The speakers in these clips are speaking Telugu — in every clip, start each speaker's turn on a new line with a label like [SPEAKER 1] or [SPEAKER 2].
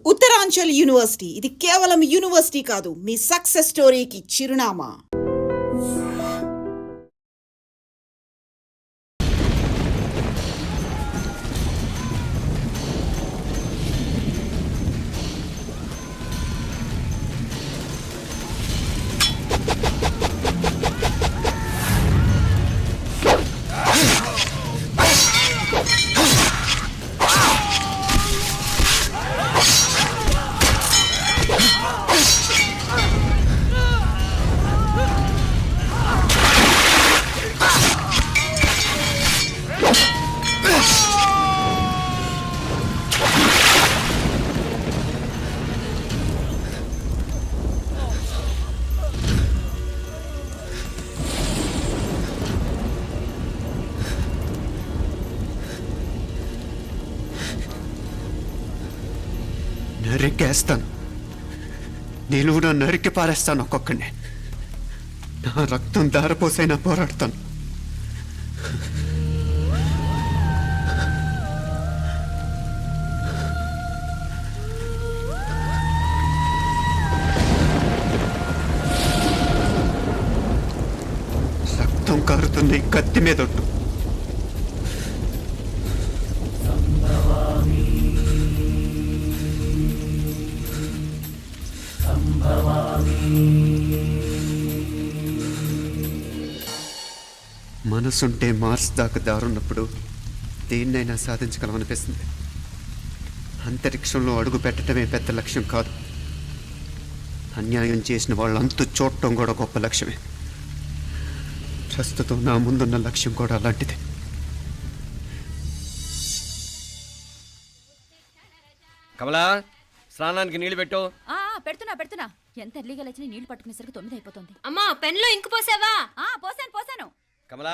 [SPEAKER 1] ఉత్తరాంచల్ యూనివర్సిటీ ఇది కేవలం యూనివర్సిటీ కాదు, మీ సక్సెస్ స్టోరీకి చిరునామా.
[SPEAKER 2] నరికేస్తాను, నిలువున నరికి పారేస్తాను ఒక్కొక్కడిని. నా రక్తం దారపోసైనా పోరాడతాను. రక్తం కారుతుంది కత్తి మీద ఒట్టు. మనసుంటే మార్స్ దాకా దారున్నప్పుడు దేన్నైనా సాధించగలమనిపిస్తుంది. అంతరిక్షంలో అడుగు పెట్టడమే పెద్ద లక్ష్యం కాదు, అన్యాయం చేసిన వాళ్ళంతు చూడటం కూడా గొప్ప లక్ష్యమే. ప్రస్తుతం నా ముందున్న లక్ష్యం కూడా అలాంటిదే.
[SPEAKER 3] కమలా, స్నానానికి నీళ్లు పెట్టు.
[SPEAKER 4] పెడుతున్నా. ఎంత ఎర్లీగా లేచిన నీళ్లు పట్టుకునేసరికి 9 అయిపోతుంది.
[SPEAKER 5] అమ్మా, పెన్లో ఇంకు పోసావా?
[SPEAKER 4] పోసాను.
[SPEAKER 3] కమలా,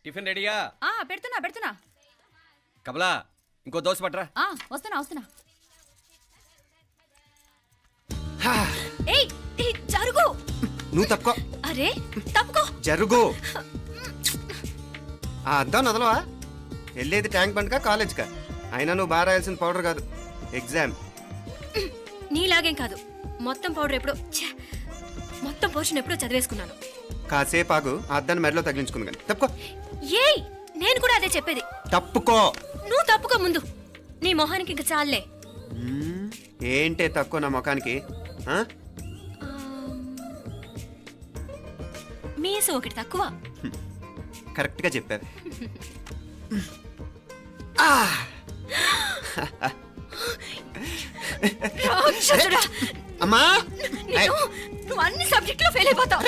[SPEAKER 3] టిఫిన్ రెడీయా?
[SPEAKER 4] పెడుతున్నా.
[SPEAKER 3] కమలా, ఇంకో దోశ పట్రా.
[SPEAKER 4] వస్తున్నా. ఏయ్, జరుగు.
[SPEAKER 2] నువ్వు తప్పుకో.
[SPEAKER 4] అరే, తప్పుకో.
[SPEAKER 2] జరుగు. ఆ అద్దం నదలవా? వెళ్ళేది ట్యాంక్ బండ్కా కాలేజ్కా? అయినా నువ్వు బాగా రాయాల్సిన పౌడర్ కాదు, ఎగ్జామ్.
[SPEAKER 5] నీలాగేం కాదు, మొత్తం పౌడర్ ఎప్పుడో మొత్తం పోర్షన్ ఎప్పుడో చదివేసుకున్నాను.
[SPEAKER 2] కాసేపు ఆగు, ఆ అద్దాన్ని మెడలో తగిలించుకుంది కానీ. తప్పుకో.
[SPEAKER 5] ఏయ్, నేను కూడా అదే చెప్పేది.
[SPEAKER 2] తప్పుకో.
[SPEAKER 5] నువ్వు తప్పుకో ముందు. నీ మొహానికి ఇంక చాలే.
[SPEAKER 2] ఏంటే తక్కువ నా ముఖానికి?
[SPEAKER 5] మీసు ఒకటి తక్కువ.
[SPEAKER 2] కరెక్ట్గా చెప్పావు. అమ్మా,
[SPEAKER 5] నువ్వు అన్ని సబ్జెక్టులో ఫెయిల్ అయిపోతావు.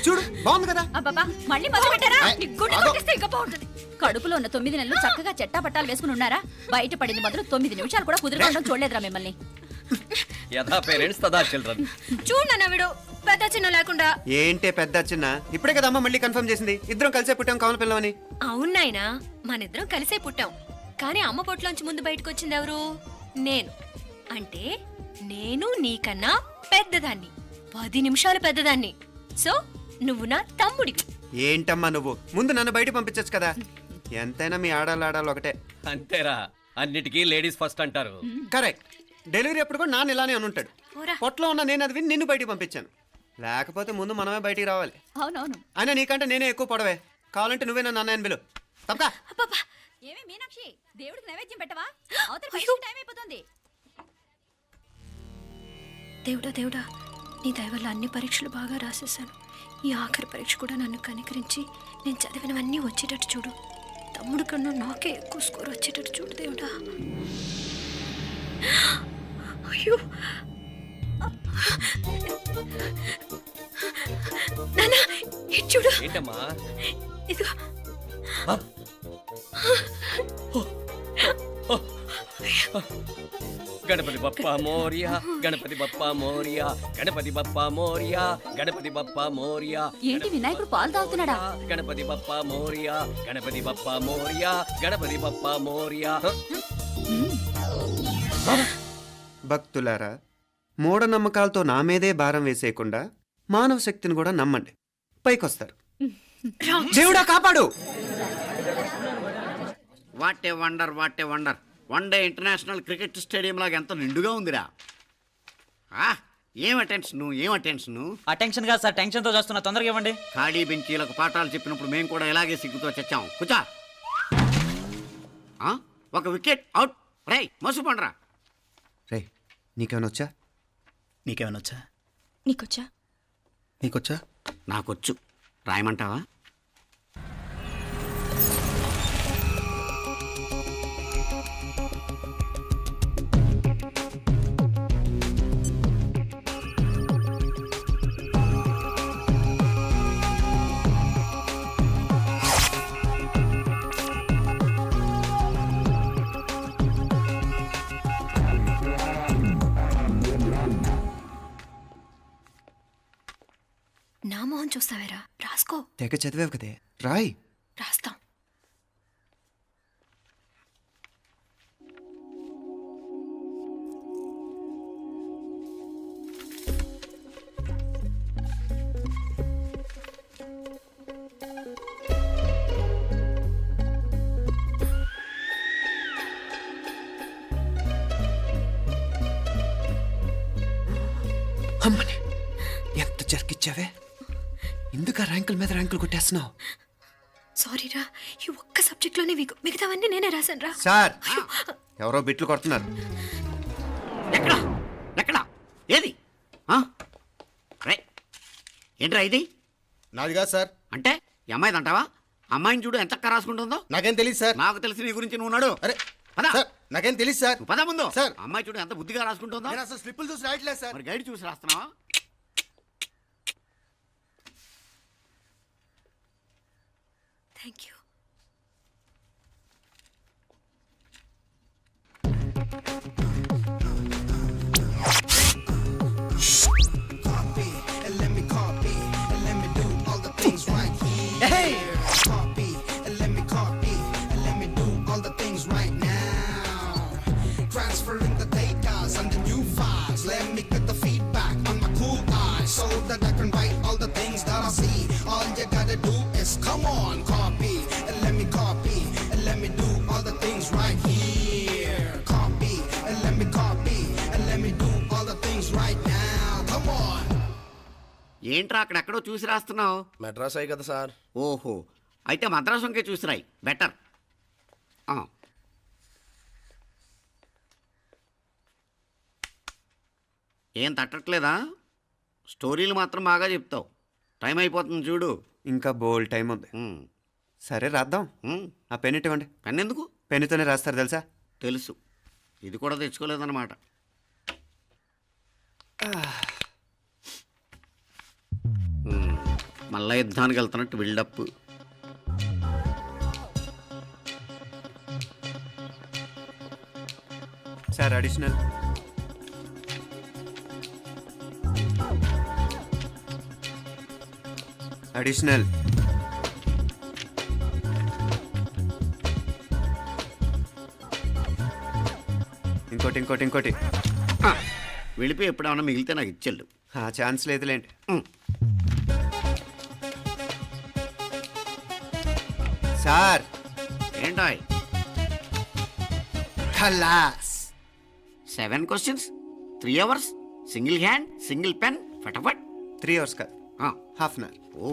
[SPEAKER 2] చూడు, బాగుంది కదా.
[SPEAKER 4] అబ్బబ్బా, మళ్ళీ మొదలు పెట్టారా? నీ గుండె కొట్టేస్తే ఇంకా బాగుంటుంది. కడుపులో ఉన్న 9 నెలలు చక్కగా చెట్టా పట్టాలు వేసుకుని ఉన్నారా? బయట పడింది మొదలు 9 నిమిషాలు కూడా కుదురుకోవడం చూడలేదురా మిమ్మల్ని.
[SPEAKER 3] యథా పేరెంట్స్ తదా చిల్డ్రన్.
[SPEAKER 5] చూడన్నా వీడు పెద్ద చిన్న లేకుండా.
[SPEAKER 2] ఏంటే పెద్ద చిన్న? ఇప్పుడే కదా అమ్మ మళ్ళీ కన్ఫర్మ్ చేసింది, ఇద్దరం కలిసే పుట్టాం కమల పిల్లవని.
[SPEAKER 5] అవునాయినా, మనిద్దరం కలిసే పుట్టాం. కానీ అమ్మ పొట్లోంచి ముందు బయటకు వచ్చింది ఎవరు? నేను. అంటే నేను నీకన్నా పెద్దదాన్ని, 10 నిమిషాలు పెద్దదాన్ని. సో నువ్వు నా తమ్ముడి.
[SPEAKER 2] ఏంటమ్మా నువ్వు? ముందు నన్ను బయట పంపించచ్చు కదా. ఎంతైనా మీ ఆడాలు ఒకటే.
[SPEAKER 3] అంతేరా, అన్నిటికీ లేడీస్ ఫస్ట్ అంటారు.
[SPEAKER 2] కరెక్ట్. డెలివరీ అప్పుడు కూడా నాన్న ఇలానే అని ఉంటాడు. పొట్టలో ఉన్న నేను అది విని నిన్ను బయటికి పంపించాను. లేకపోతే ముందు మనమే బయటికి రావాలి.
[SPEAKER 4] అవునవును.
[SPEAKER 2] అయినా నీకంటే నేనే ఎక్కువ పొడవే. కావాలంటే నువ్వే నన్ను అన్నయ్యని పిలు. తప్పకా.
[SPEAKER 4] ఏమే మీనాక్షి, దేవుడికి నైవేద్యం పెట్టవా? అవతల టైం అయిపోతుంది.
[SPEAKER 5] దేవుడా, నీ దయ వల్ల అన్ని పరీక్షలు బాగా రాసేసాను. ఈ ఆఖరి పరీక్ష కూడా నన్ను కనికరించి నేను చదివినవన్నీ వచ్చేటట్టు చూడు. తమ్ముడు కన్నా నాకే ఎక్కువ స్కోర్ వచ్చేటట్టు చూడు దేవుడా. అయ్యో నాన్నా, ఇది చూడు.
[SPEAKER 3] ఏంటమ్మా?
[SPEAKER 5] ఇదిగో.
[SPEAKER 3] గణపతి బప్పా మోరియా, గణపతి బప్పా మోరియా, గణపతి బప్పా మోరియా, గణపతి బప్పా మోరియా.
[SPEAKER 4] ఏంటి వినాయకుడు పాలు తాగుతున్నాడా?
[SPEAKER 3] గణపతి బప్పా మోరియా, గణపతి బప్పా మోరియా, గణపతి బప్పా మోరియా.
[SPEAKER 2] భక్తులారా, మూఢనమ్మకాలతో నా మీదే భారం వేసేయకుండా మానవ శక్తిని కూడా నమ్మండి, పైకొస్తారు. దేవుడా కాపాడు.
[SPEAKER 6] What a wonder, what a wonder. One day international cricket stadium లాగా ఎంత నిండుగా ఉందిరా. ఏం అటెన్షను
[SPEAKER 7] అటెన్షన్ కాదు సార్, టెన్షన్ తో చూస్తున్నా, తొందరగా ఇవ్వండి.
[SPEAKER 6] ఖాళీ బెంచీలకు పాఠాలు చెప్పినప్పుడు మేము కూడా ఇలాగే సిగ్గుతో చచ్చాం. కూర్చో. ఒక వికెట్ అవుట్. రై మసు పండరా.
[SPEAKER 2] రే నీకేమైనా వచ్చా?
[SPEAKER 8] నీకేమైనా వచ్చా?
[SPEAKER 4] నీకొచ్చా?
[SPEAKER 8] నీకొచ్చా?
[SPEAKER 6] నాకొచ్చు. రాయమంటావా?
[SPEAKER 5] నా మొహం చూస్తావేరా, రాసుకో.
[SPEAKER 2] తెగ చదివావు కదే, రాయ్.
[SPEAKER 5] రాస్తాం.
[SPEAKER 2] అమ్మని ఎంత జరికిచ్చావే, ఎందుకు ర్యాంకుల మీద ర్యాంకులు కొట్టేస్తున్నావు?
[SPEAKER 5] సారీరా, ఈ ఒక్క సబ్జెక్ట్లోనే మిగతావన్నీ నేనే రాశాను రా.
[SPEAKER 2] సార్ ఎవరో బిట్లు కొడుతున్నారు.
[SPEAKER 6] ఎక్కడ ఎక్కడ ఏది? రై ఏంట్రా ఇది?
[SPEAKER 8] నాది కాదు సార్.
[SPEAKER 6] అంటే ఈ అమ్మాయిది అంటావా? అమ్మాయిని చూడు ఎంత రాసుకుంటుందో.
[SPEAKER 8] నాకేం తెలియదు సార్.
[SPEAKER 6] నాకు తెలిసి నీ గురించి నువ్వు నాడు.
[SPEAKER 8] అరే
[SPEAKER 6] పద.
[SPEAKER 8] సార్, నాకేం తెలియదు సార్.
[SPEAKER 6] నువ్వు పద ముందు.
[SPEAKER 8] సార్.
[SPEAKER 6] అమ్మాయి చూడు ఎంత బుద్ధిగా రాసుకుంటుందో.
[SPEAKER 8] నేను అసలు స్లిప్పులు చూసి రాయట్లేదు సార్.
[SPEAKER 6] మరి గైడ్ చూసి రాస్తున్నావా?
[SPEAKER 5] Thank you.
[SPEAKER 9] Transferring the data and the new files. Let me get the feedback on my cool eyes so that I can write all the things that I see. All you gotta do is come on, copy and let me copy and let me do all the things right here. Copy and let me copy and let me do all the things right now. Come on.
[SPEAKER 6] ఏంట్రా అక్కడెక్కడో చూసి రాస్తున్నావు?
[SPEAKER 8] మెడ్రాస్ అయ్యి కదా సార్.
[SPEAKER 6] ఓహో, అయితే మద్రాసు వంకే చూసి రాయి, బెటర్. ఏం తట్టట్లేదా? స్టోరీలు మాత్రం బాగా చెప్తావు. టైం అయిపోతుంది చూడు.
[SPEAKER 2] ఇంకా బోల్ టైం ఉంది. సరే రాద్దాం. ఆ పెన్ ఇవ్వండి.
[SPEAKER 6] పెన్ ఎందుకు?
[SPEAKER 2] పెన్నుతోనే రాస్తారు తెలుసా?
[SPEAKER 6] తెలుసు. ఇది కూడా తెచ్చుకోలేదన్నమాట. మళ్ళా యుద్ధానికి వెళ్తున్నట్టు బిల్డప్.
[SPEAKER 2] Sir additional. అడిషనల్. ఇంకోటి.
[SPEAKER 6] వెళ్ళిపోయి ఎప్పుడేమన్నా మిగిలితే నాకు ఇచ్చెళ్ళు.
[SPEAKER 2] ఆ ఛాన్స్ లేదులేండి. సార్
[SPEAKER 6] ఏంటాయ్?
[SPEAKER 2] ఖలాస్.
[SPEAKER 6] 7 questions, 3 hours, single hand, single pen, ఫటాఫట్.
[SPEAKER 2] 3 hours కాదు, half an hour.
[SPEAKER 6] Oh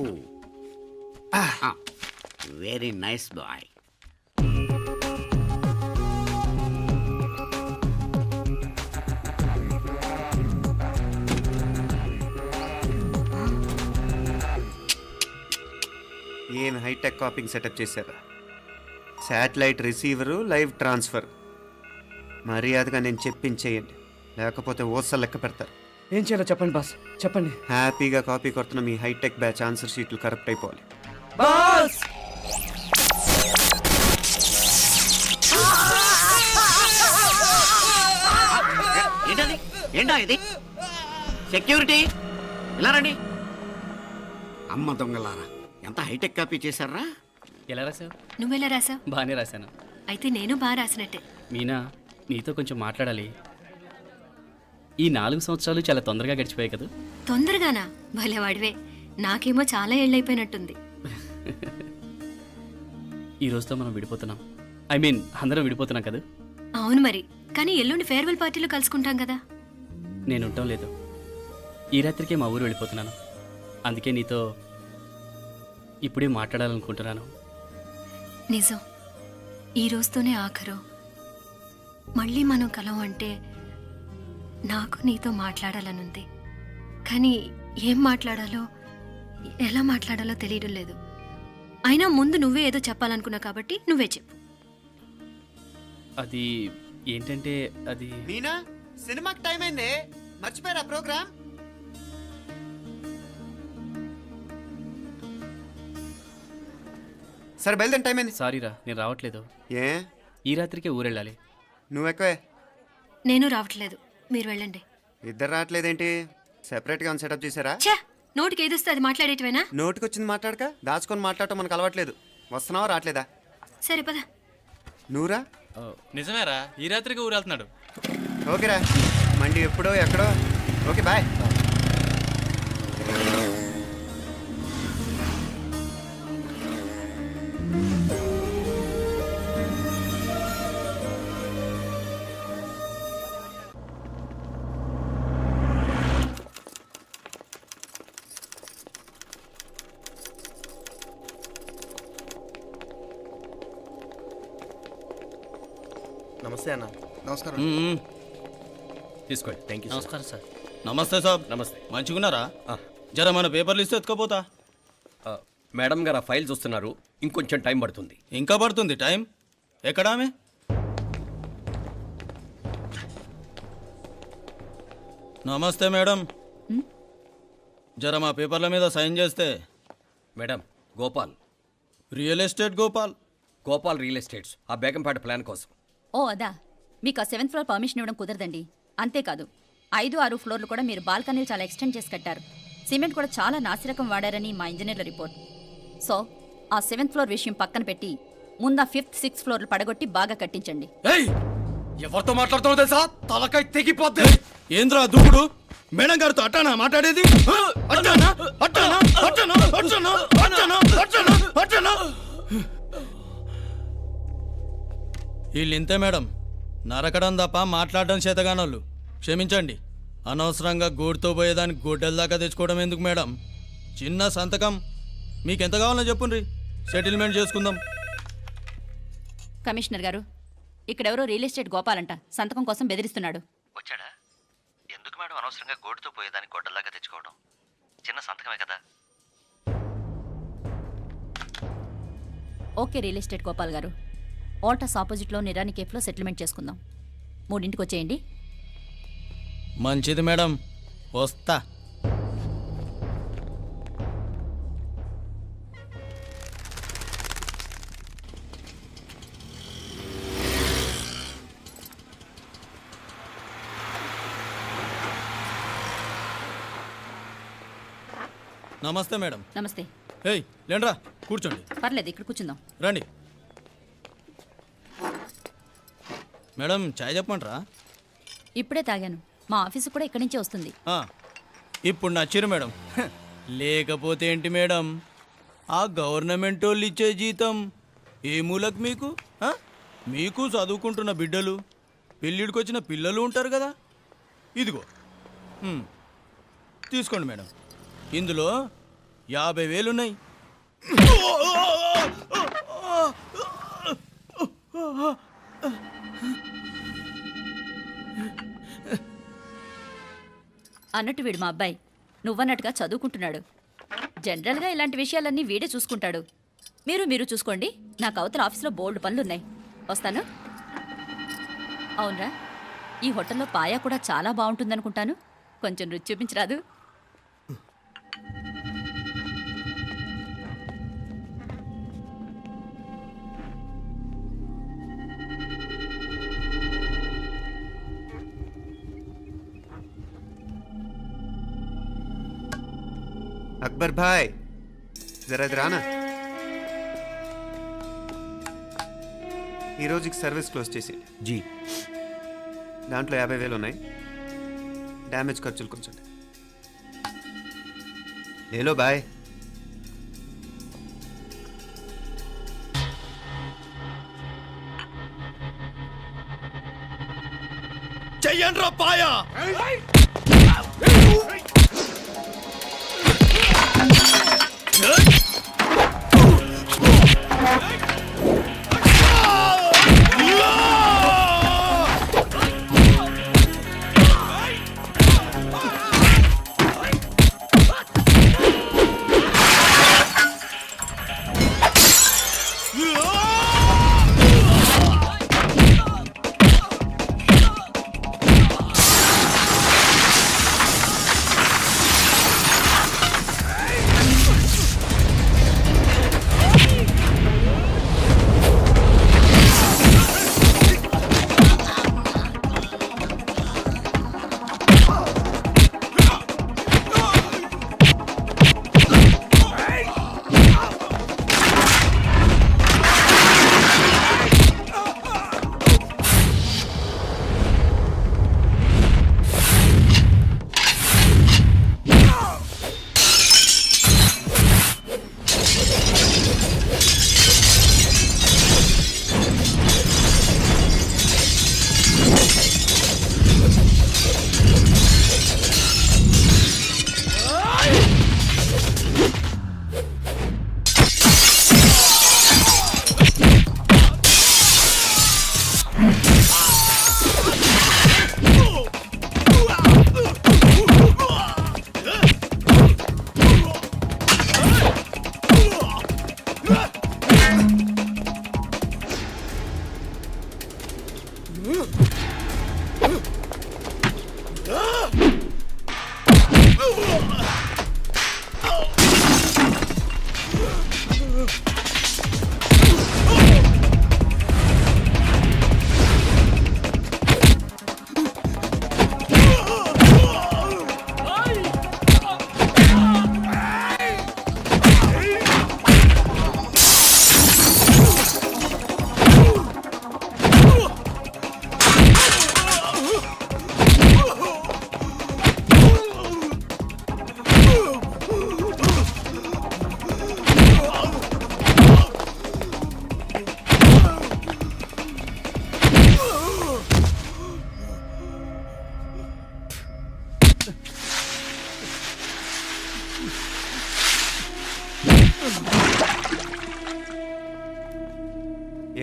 [SPEAKER 6] very nice boy.
[SPEAKER 2] ఏం హైటెక్ కాపింగ్ సెటప్ చేశారా? Satellite receiver, live transfer. మర్యాదగా నేను చెప్పించేయండి, లేకపోతే ఓసలు లెక్క పెడతారు.
[SPEAKER 7] ఏం చేయాలో చెప్పండి బాస్, చెప్పండి.
[SPEAKER 2] హ్యాపీగా కాపీ కొడుతున్న మీ హైటెక్ బ్యాచ్ ఆన్సర్ షీట్లు కరెక్ట్ అయిపోవాలి.
[SPEAKER 7] బాస్
[SPEAKER 6] ఏంటా ఇది? సెక్యూరిటీ ఇలా రండి. అమ్మ దొంగలారా, ఎంత హైటెక్ కాపీ చేశారా?
[SPEAKER 3] ఎలా రాసావు?
[SPEAKER 5] నువ్వెలా రాసావు?
[SPEAKER 3] బాగానే రాశాను.
[SPEAKER 5] అయితే నేను బాగా రాసినట్టే.
[SPEAKER 3] మీనా, నీతో కొంచెం మాట్లాడాలి. ఈ 4 సంవత్సరాలు చాలా తొందరగా గడిచిపోయాయి కదా?
[SPEAKER 5] తొందరగానా? భలేవాడివే. నాకేమో చాలా ఏళ్ళైపోయినట్టుంది.
[SPEAKER 3] ఈ రోజుతో మనం విడిపోతున్నాం. ఐ మీన్ అందరం విడిపోతున్నాం కదా?
[SPEAKER 5] అవును మరి, కానీ ఎల్లుండి ఫేర్వెల్ పార్టీలో కలుసుకుంటాం కదా.
[SPEAKER 7] నేను ఉండటం లేదు. ఈ రాత్రికే మా ఊరు వెళ్ళిపోతున్నాను. అందుకే నీతో ఇప్పుడే మాట్లాడాలనుకుంటున్నాను.
[SPEAKER 5] నిజం, ఈ రోజుతోనే ఆఖరు. మళ్ళీ మనం కలం అంటే నాకు నీతో మాట్లాడాలనుంది. కానీ ఏం మాట్లాడాలో ఎలా మాట్లాడాలో తెలియడం లేదు. అయినా ముందు నువ్వే ఏదో చెప్పాలనుకున్నావు కాబట్టి నువ్వే చెప్పు.
[SPEAKER 7] అది ఏంటంటే అది
[SPEAKER 2] మీనా సినిమాకి టైం అయింది, మర్చిపోయారా ప్రోగ్రామ్? సరే బయలుదేరి, టైం అయింది.
[SPEAKER 7] సారీరా, నేను రావట్లేదు.
[SPEAKER 2] ఏ
[SPEAKER 7] ఈ రాత్రికే ఊరెళ్ళాలి.
[SPEAKER 2] నువ్వు ఎక్కువే.
[SPEAKER 5] నేను రావట్లేదు, మీరు వెళ్ళండి.
[SPEAKER 2] ఇద్దరు రావట్లేదేంటి? సెపరేట్గా సెటప్ చేశారా?
[SPEAKER 5] ఛే, నోటికి ఏదొస్తే అది మాట్లాడేటివేనా?
[SPEAKER 2] నోటికొచ్చింది మాట్లాడక దాచుకొని మాట్లాడటం మనకు అలవాట్లేదు. వస్తున్నావా రావట్లేదా?
[SPEAKER 5] సరే పద.
[SPEAKER 2] నువ్వురా.
[SPEAKER 10] నిజమేరా, ఈ రాత్రికి ఊరు వెళ్తున్నాడు.
[SPEAKER 2] ఓకేరా, మండి ఎప్పుడో ఎక్కడో. Okay bye.
[SPEAKER 8] నమస్తే అన్న.
[SPEAKER 10] నమస్కారం.
[SPEAKER 3] తీసుకోండి. Thank you.
[SPEAKER 7] నమస్కారం సార్.
[SPEAKER 10] నమస్తే సాబ్.
[SPEAKER 3] నమస్తే.
[SPEAKER 10] మంచిగున్నారా? జర మన పేపర్లు ఇస్తే ఎత్తుకోపోతా.
[SPEAKER 3] మేడం గారు ఆ ఫైల్ చూస్తున్నారు, ఇంకొంచెం టైం పడుతుంది.
[SPEAKER 10] ఇంకా పడుతుంది టైం? ఎక్కడ ఆమె? నమస్తే మేడం, జర మా పేపర్ల మీద సైన్ చేస్తే.
[SPEAKER 3] Madam, Gopal.
[SPEAKER 10] Real estate Gopal.
[SPEAKER 3] Gopal real estates, ఆ బేగంపేట ప్లాన్ కోసం.
[SPEAKER 4] ఓ అదా, మీకు ఆ 7th ఫ్లోర్ పర్మిషన్ ఇవ్వడం కుదరదండి. అంతేకాదు 5, 6 ఫ్లోర్లు కూడా మీరు బాల్కనీలు చాలా ఎక్స్టెండ్ చేసి కట్టారు. సిమెంట్ కూడా చాలా నాసిరకం వాడారని మా ఇంజనీర్ల రిపోర్ట్. సో ఆ 7th ఫ్లోర్ విషయం పక్కన పెట్టి ముందు ఆ 5th, 6th ఫ్లోర్లు పడగొట్టి బాగా కట్టించండి.
[SPEAKER 3] ఎవరితో మాట్లాడుతున్నావు తెలుసా? తలకాయ తెగిపోద్ది.
[SPEAKER 10] ఏంద్రా దూకుడు? మేడం గారితో అట్టానా మాట్లాడేది? అట్టానా? అట్టానా? అట్టానా? అట్టానా? అట్టానా? అట్టానా? అట్టానా? వీళ్ళు ఇంతే మేడం, నరకడం తప్ప మాట్లాడడం చేతగానోళ్ళు. క్షమించండి, అనవసరంగా గోడుతో పోయేదానికి గొడ్డల దాకా తెచ్చుకోవడం ఎందుకు మేడం? చిన్న సంతకం మీకెంత కావాలో చెప్పుండ్రి, సెటిల్మెంట్ చేసుకుందాం.
[SPEAKER 4] కమిషనర్ గారు, ఇక్కడెవరో రియల్ ఎస్టేట్ గోపాలంట సంతకం కోసం బెదిరిస్తున్నాడు.
[SPEAKER 11] వచ్చాడా? ఎందుకు మేడం అనవసరంగా గోడుతో పోయేదానికి గొడ్డల్లాగా తెచ్చుకోవడం? చిన్న సంతకమే కదా.
[SPEAKER 4] ఓకే రియల్ ఎస్టేట్ గోపాల్ గారు, ఆల్టాస్ ఆపోజిట్లో నిరాని కేఫ్లో సెటిల్మెంట్ చేసుకుందాం. 3ంటికి వచ్చేయండి.
[SPEAKER 10] మంచిది మేడం, వస్తా. నమస్తే మేడం.
[SPEAKER 4] నమస్తే.
[SPEAKER 10] ఏయ్ లేండ్రా, కూర్చోండి.
[SPEAKER 4] పర్లేదు, ఇక్కడ కూర్చుందాం.
[SPEAKER 10] రండి మేడం, చాయ్ చెప్పమంటారా?
[SPEAKER 4] ఇప్పుడే తాగాను. మా ఆఫీసు కూడా ఇక్కడి నుంచే వస్తుంది.
[SPEAKER 10] ఇప్పుడు నచ్చిరు మేడం. లేకపోతే ఏంటి మేడం, ఆ గవర్నమెంట్ వాళ్ళు ఇచ్చే జీతం ఏ మూలకు మీకు? మీకు చదువుకుంటున్న బిడ్డలు, పెళ్ళిడికి వచ్చిన పిల్లలు ఉంటారు కదా. ఇదిగో తీసుకోండి మేడం, ఇందులో 50,000 ఉన్నాయి.
[SPEAKER 4] అన్నట్టు వీడు మా అబ్బాయి నువ్వన్నట్టుగా చదువుకుంటున్నాడు. జనరల్గా ఇలాంటి విషయాలన్నీ వీడే చూసుకుంటాడు. మీరు చూసుకోండి. నాకు అవతల ఆఫీస్లో బోల్డ్ పనులున్నాయి. వస్తాను. అవునరా, ఈ హోటల్లో పాయా కూడా చాలా బాగుంటుందనుకుంటాను. కొంచెం రుచి చూపించరాదు?
[SPEAKER 2] అక్బర్ భాయ్, జరా ఇది రానా. ఈ రోజుకి సర్వీస్ క్లోజ్ చేసి
[SPEAKER 6] జీ.
[SPEAKER 2] దాంట్లో 50,000 ఉన్నాయి. డ్యామేజ్ ఖర్చులు కొంచెం లేలో బాయ్.
[SPEAKER 10] ఎయ్యండ్రా పాయా.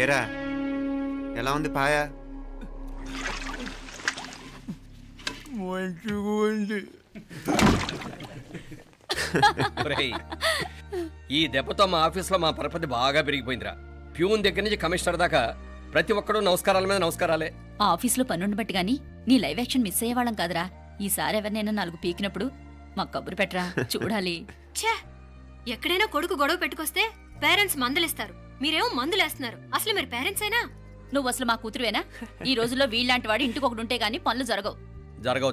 [SPEAKER 2] ఏరా ఎలా ఉంది పాయ?
[SPEAKER 10] మంచిగా ఉంది.
[SPEAKER 3] ఒరేయ్, ఈ దెబ్బతో మా ఆఫీస్లో మా పరపతి బాగా పెరిగిపోయిందిరా. ప్యూన్ దగ్గర నుంచి కమిషనర్ దాకా ప్రతి ఒక్కడు నమస్కారాల మీద నమస్కారాలే.
[SPEAKER 4] ఆ ఆఫీస్లో పనుండి బట్టి గాని నీ లైవ్ యాక్షన్ మిస్ అయ్యేవాళ్ళం కాదురా. ఈసారి ఎవరినైనా 4 పీకినప్పుడు మాకు కబురు పెట్టరా, చూడాలి.
[SPEAKER 5] ఛే, ఎక్కడైనా కొడుకు గొడవ పెట్టుకొస్తే పేరెంట్స్ మందులేస్తారు, మీరేమో మందులేస్తున్నారు. అసలు మీరు పేరెంట్స్ అయినా?
[SPEAKER 4] నువ్వు అసలు మా కూతురువేనా? ఈ రోజుల్లో వీళ్ళలాంటి వాడు ఇంటికి ఒకటి ఉంటే గానీ పనులు జరగవు.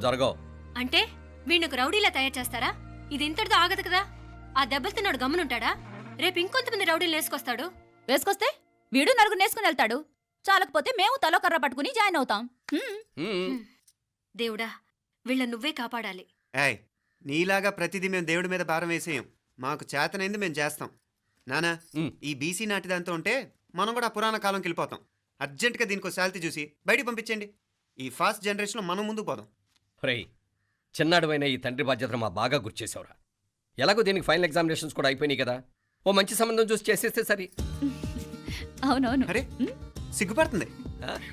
[SPEAKER 3] జరగవు.
[SPEAKER 5] అంటే వీణ్ణకు రౌడీలా తయారు చేస్తారా? ఇది ఇంతటితో ఆగదు కదా. ఆ దెబ్బలుతున్నాడు గమ్మునుంటాడా? రేపు ఇంకొంతమంది రౌడీలు వేసుకొస్తాడు.
[SPEAKER 4] వేసుకొస్తే వీడు 4 నేసుకుని వెళ్తాడు. చాలకపోతే మేము తలో కర్ర పట్టుకుని జాయిన్ అవుతాం.
[SPEAKER 5] దేవుడా, వీళ్ళ నువ్వే కాపాడాలి.
[SPEAKER 2] ఏయ్, నీలాగా ప్రతిదీ మేము దేవుడి మీద భారం వేసేయం. మాకు చేతనైంది మేము చేస్తాం. నానా, ఈ బీసీ నాటి దాంతో ఉంటే మనం కూడా పురాణ కాలంకి వెళ్ళిపోతాం. అర్జెంటుగా దీనికి శాలిటీ చూసి బయటికి పంపించండి. ఈ ఫాస్ట్ జనరేషన్లో మనం ముందుకు పోదాం.
[SPEAKER 3] ఒరేయ్, చిన్నాడువైన ఈ తండ్రి బాధ్యతను మా బాగా గుర్చేసావురా. ఎలాగో దీనికి ఫైనల్ ఎగ్జామినేషన్స్ కూడా అయిపోయినాయి కదా, ఓ మంచి సంబంధం చూసి చేసేస్తే సరి.
[SPEAKER 4] అవునవును.
[SPEAKER 2] అరే సిగ్గుపడుతుంది.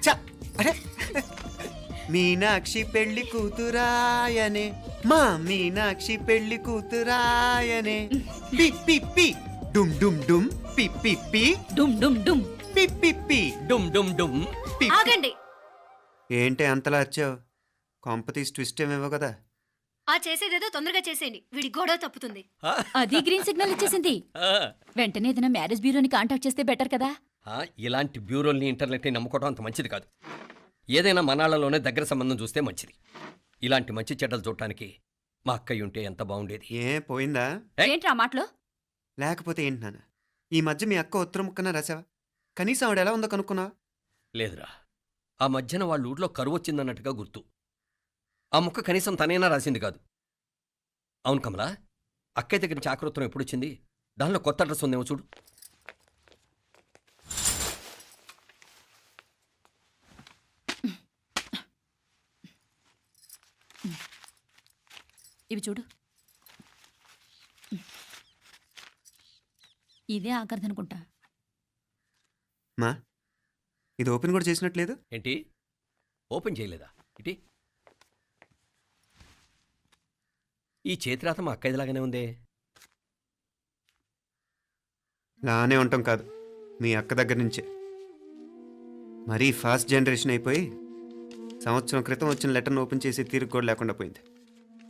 [SPEAKER 2] ఛ, అరే మీనాక్షి పెళ్లి కూతురాయనే, మా మీనాక్షి పెళ్లి కూతురాయనే. పి పి పి డుమ్ డుమ్ డుమ్ పి పి పి
[SPEAKER 4] డుమ్ డుమ్ డుమ్
[SPEAKER 2] పి పి పి
[SPEAKER 3] డుమ్ డుమ్ డుమ్.
[SPEAKER 2] పి.
[SPEAKER 5] ఆగండి.
[SPEAKER 2] ఏంటి అంతలా వచ్చావు? కాంపతీస్ ట్విస్ట్ ఏమేవో కదా.
[SPEAKER 5] ఆ చేసేదేదో తొందరగా చేసేయండి, వీడి గొడవ తప్పుతుంది.
[SPEAKER 4] అది గ్రీన్ సిగ్నల్ ఇచ్చేసింది. వెంటనే ఏదైనా మ్యారేజ్ బ్యూరోని కాంటాక్ట్ చేస్తే బెటర్ కదా.
[SPEAKER 3] ఇలాంటి బ్యూరోల్ని ఇంటర్నెట్ని నమ్ముకోవడం అంత మంచిది కాదు. ఏదైనా మనాళ్ళలోనే దగ్గర సంబంధం చూస్తే మంచిది. ఇలాంటి మంచి చెడ్డలు చూడటానికి మా అక్కయ్య ఉంటే ఎంత బాగుండేది.
[SPEAKER 2] ఏ పోయిందా?
[SPEAKER 4] ఏంట్రా మాటలు?
[SPEAKER 2] లేకపోతే ఏంటి నాన్న, ఈ మధ్య మీ అక్క ఉత్తరం ముక్కన రాసావా? కనీసం ఆవిడ ఎలా ఉందో కనుక్కున్నావా?
[SPEAKER 3] లేదురా, ఆ మధ్యన వాళ్ళ ఊర్లో కరువు వచ్చిందన్నట్టుగా గుర్తు. ఆ ముక్క కనీసం తనైనా రాసింది కాదు. అవును కమలా, అక్కయ్య దగ్గర నుంచి ఆకృతం ఎప్పుడొచ్చింది? దానిలో కొత్త అడ్రస్ ఉందేమో చూడు.
[SPEAKER 4] ఇవి చూడు. ఇదే ఆఖరిదనుకుంటా.
[SPEAKER 2] మా ఇది ఓపెన్ కూడా చేసినట్లేదు.
[SPEAKER 3] ఏంటి ఓపెన్ చేయలేదా? ఇటీ ఈ చేతిరాత మా అక్కయ్యలాగానే ఉందే.
[SPEAKER 2] లానే ఉంటాం కాదు, మీ అక్క దగ్గర నుంచే. మరీ ఫాస్ట్ జనరేషన్ అయిపోయి సంవత్సరం క్రితం వచ్చిన లెటర్ను ఓపెన్ చేసి తీరుకు కూడా లేకుండా పోయింది.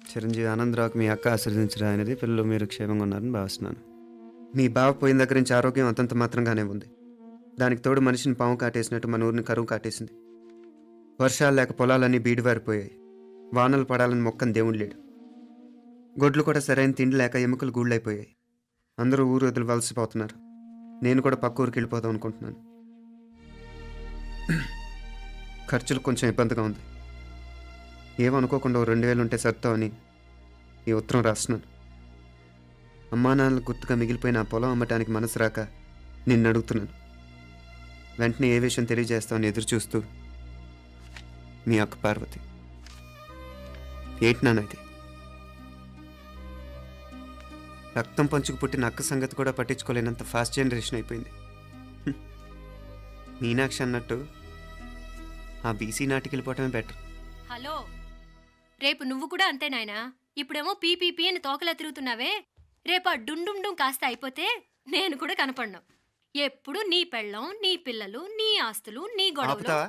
[SPEAKER 2] చిరంజీవి ఆనందరావుకి మీ అక్క ఆశీర్వదించరా అనేది, పిల్లలు మీరు క్షేమంగా ఉన్నారని భావిస్తున్నాను. మీ బావ పోయిన దగ్గర నుంచి ఆరోగ్యం అంతంత మాత్రంగానే ఉంది. దానికి తోడు మనిషిని పాము కాటేసినట్టు మన ఊరిని కరువు కాటేసింది. వర్షాలు లేక పొలాలన్నీ బీడివారిపోయాయి. వానలు పడాలని మొక్కని దేవుడు లేడు. గొడ్లు కూడా సరైన తిండి లేక ఎముకలు గూళ్ళైపోయాయి. అందరూ ఊరు వదిలి వలసిపోతున్నారు. నేను కూడా పక్క ఊరికి వెళ్ళిపోదాం అనుకుంటున్నాను. ఖర్చులు కొంచెం ఇబ్బందిగా ఉంది. ఏమనుకోకుండా 2000 ఉంటే సర్తామని ఈ ఉత్తరం రాస్తున్నాను. అమ్మా నాన్నలు గుర్తుగా మిగిలిపోయిన ఆ పొలం అమ్మటానికి మనసు రాక నిన్ను అడుగుతున్నాను. వెంటనే ఏ విషయం తెలియజేస్తామని ఎదురు చూస్తూ మీ అక్క పార్వతి. ఏంటి నాన్న ఇది? రక్తం పంచుకు పుట్టిన అక్క సంగతి కూడా పట్టించుకోలేనంత ఫాస్ట్ జనరేషన్ అయిపోయింది. మీనాక్షి అన్నట్టు ఆ బీసీ నాటికి వెళ్ళిపోవటమే బెటర్.
[SPEAKER 5] హలో, రేపు నువ్వు కూడా అంతే నాయనా. ఇప్పుడేమో పీపీపీ అని తోకలా తిరుగుతున్నావే, రేపు ఆ డుండుండుం కాస్త అయిపోతే నేను కూడా కనపడ్ను. ఎప్పుడు నీ పెళ్ళం, నీ పిల్లలు, నీ ఆస్తులు, నీ గొడవలు.
[SPEAKER 2] ఆపుతావా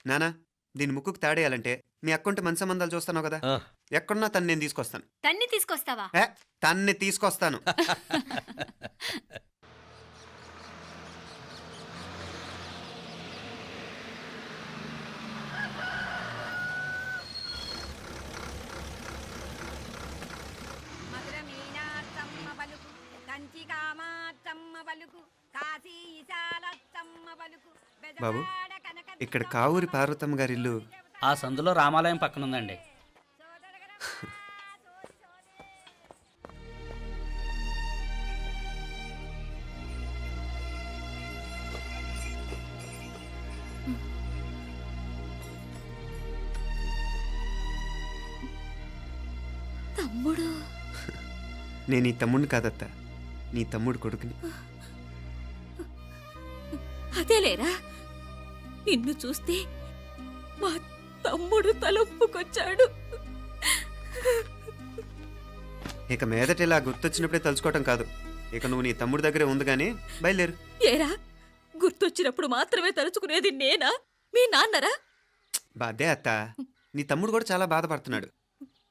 [SPEAKER 2] నానా? దీని ముక్కుకు తాడేయాలంటే మీ అక్కంటే మంచి సంబంధాలు చూస్తాను కదా.
[SPEAKER 3] ఆ,
[SPEAKER 2] ఎక్కడున్నా తను నేను తీసుకొస్తాను.
[SPEAKER 5] తన్ని తీసుకొస్తావా?
[SPEAKER 2] తన్ని తీసుకొస్తాను. బాబు, ఇక్కడ కావూరి పార్వతమ్మ గారి ఇల్లు
[SPEAKER 7] ఆ సందులో రామాలయం పక్కన ఉందండి.
[SPEAKER 4] తమ్ముడు?
[SPEAKER 2] నేను ఈ తమ్ముడిని కాదత్తా, నీ తమ్ముడు కొడుకుని.
[SPEAKER 4] అదేలేరా, నిన్ను చూస్తే మా తమ్ముడు తలొప్పుకొచ్చాడు.
[SPEAKER 2] ఇక మీదట ఇలా గుర్తొచ్చినప్పుడే తలుచుకోవటం కాదు. ఇక నువ్వు నీ తమ్ముడి దగ్గరే ఉంది కానీ బయలుదేరు.
[SPEAKER 4] ఏరా, గుర్తొచ్చినప్పుడు మాత్రమే తలుచుకునేది నేనా, మీ నాన్నరా?
[SPEAKER 2] బాధే అత్త, నీ తమ్ముడు కూడా చాలా బాధపడుతున్నాడు.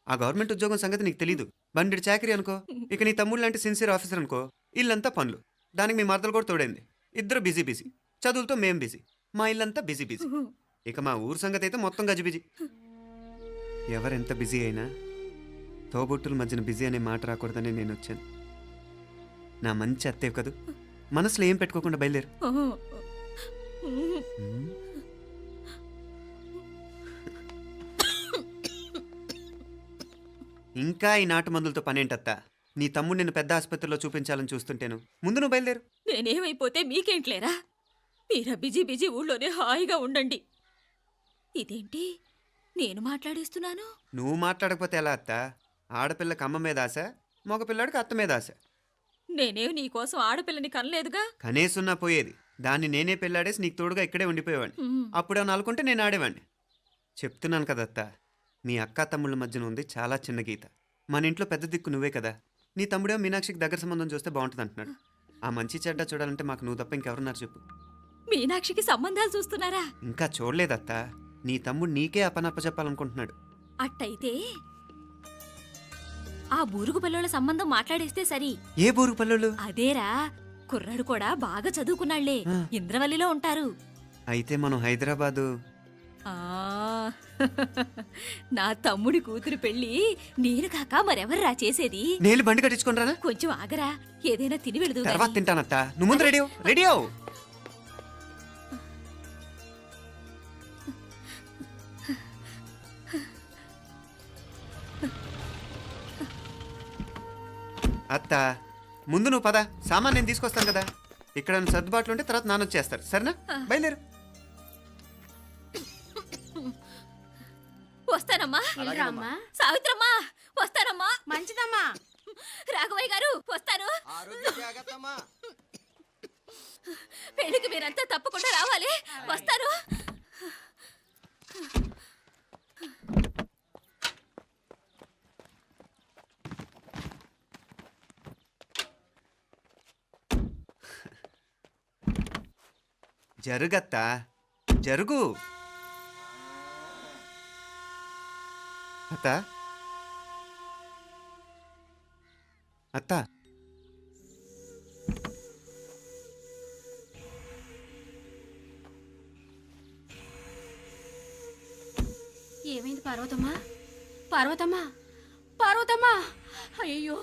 [SPEAKER 2] ఆ గవర్నమెంట్ ఉద్యోగం సంగతి నీకు తెలీదు. బండి చాకరీ అనుకో. ఇక నీ తమ్ముడు లాంటి సిన్సియర్ ఆఫీసర్ అనుకో, ఇల్లంతా పనులు. దానికి మీ మరదలు కూడా తోడైంది. ఇద్దరు బిజీ బిజీ. చదువులతో మేం బిజీ. మా ఇల్లంతా బిజీ బిజీ. ఇక మా ఊరు సంగతి అయితే మొత్తం గజిబిజీ. ఎవరెంత బిజీ అయినా తోబుట్టుల మధ్యన బిజీ అనే మాట రాకూడదని నేను వచ్చాను. నా మంచి అత్తేవి కదూ, మనసులో ఏం పెట్టుకోకుండా బయలుదేరు. ఇంకా ఈ నాటు మందులతో పనేంటత్తా? నీ తమ్ముడు నిన్ను పెద్ద ఆసుపత్రిలో చూపించాలని చూస్తుంటేను. ముందు నువ్వు బయలుదేరు.
[SPEAKER 4] నేనేమైపోతే మీకేంట్లేరా? మీరా బిజీ బిజీ ఊళ్ళోనే హాయిగా ఉండండి. ఇదేంటి నేను మాట్లాడేస్తున్నాను?
[SPEAKER 2] నువ్వు మాట్లాడకపోతే ఎలా అత్తా? ఆడపిల్లకి అమ్మ మీద ఆశ, మగపిల్లాడికి అత్త మీద ఆశ.
[SPEAKER 4] నేనేం నీకోసం ఆడపిల్లని కనలేదుగా.
[SPEAKER 2] కనేసున్నా పోయేది. దాన్ని నేనే పెళ్ళాడేసి నీకు తోడుగా ఇక్కడే ఉండిపోయేవాడిని. అప్పుడే అనుకుంటే నేను ఆడేవాడిని. చెప్తున్నాను కదత్తా, మీ అక్క తమ్ముళ్ళ మధ్యన ఉంది చాలా చిన్న గీత. మన ఇంట్లో పెద్ద దిక్కు నువ్వే కదా. నీ తమ్ముడే మీనాక్షికి దగ్గర సంబంధం చూస్తే బాగుంటుంది అంటున్నాడు. ఆ మంచి చెడ్డ చూడాలంటే మాకు నువ్వు తప్ప ఇంకెవరున్నారు చెప్పు?
[SPEAKER 4] మీనాక్షికి సంబంధాలు చూస్తున్నారా?
[SPEAKER 2] ఇంకా చూడలేదత్తా. నీ తమ్ముడు నీకే అపనప్ప చెప్పాలనుకుంటున్నాడు.
[SPEAKER 4] అట్టయితే ఆ బూరుగు పిల్లల సంబంధం మాట్లాడేస్తే సరి.
[SPEAKER 2] ఏ బూరుగు పల్లెలు?
[SPEAKER 4] అదేరా, కుర్రాడు కూడా బాగా చదువుకున్నాళ్లే, ఇంద్రవల్లిలో ఉంటారు.
[SPEAKER 2] అయితే మనం హైదరాబాదు.
[SPEAKER 4] ఆ నా తమ్ముడి కూతురు పెళ్లి నేను కాక మరెవర్రా చేసేది?
[SPEAKER 2] నేను బండి కట్టించుకుంటారా?
[SPEAKER 4] కొంచెం ఆగరా, ఏదైనా తిని వెళదు.
[SPEAKER 2] తర్వాత తింటానత్తా. నువ్వు ముందు రెడీ రెడీ అవు. అత్త, ముందు నువ్వు పద. సామాన్ నేను తీసుకొస్తాను కదా. ఇక్కడ సర్దుబాట్లు ఉంటే తర్వాత నాన్న వచ్చేస్తారు. సరేనా? బయలుదేరు.
[SPEAKER 4] వస్తానమ్మా.
[SPEAKER 5] వెళ్ళరామ్మా. సావిత్రమ్మా వస్తానమ్మా.
[SPEAKER 1] మంచిదమ్మా.
[SPEAKER 5] రాఘవయ్య గారు వస్తాను. పెళ్లికి మీరంతా తప్పకుండా రావాలి. వస్తారు.
[SPEAKER 2] జరుగత్తా, జరుగు. అత్త, అత్త,
[SPEAKER 5] ఏమైంది పార్వతమ్మా? పార్వతమ్మా, పార్వతమ్మా! అయ్యో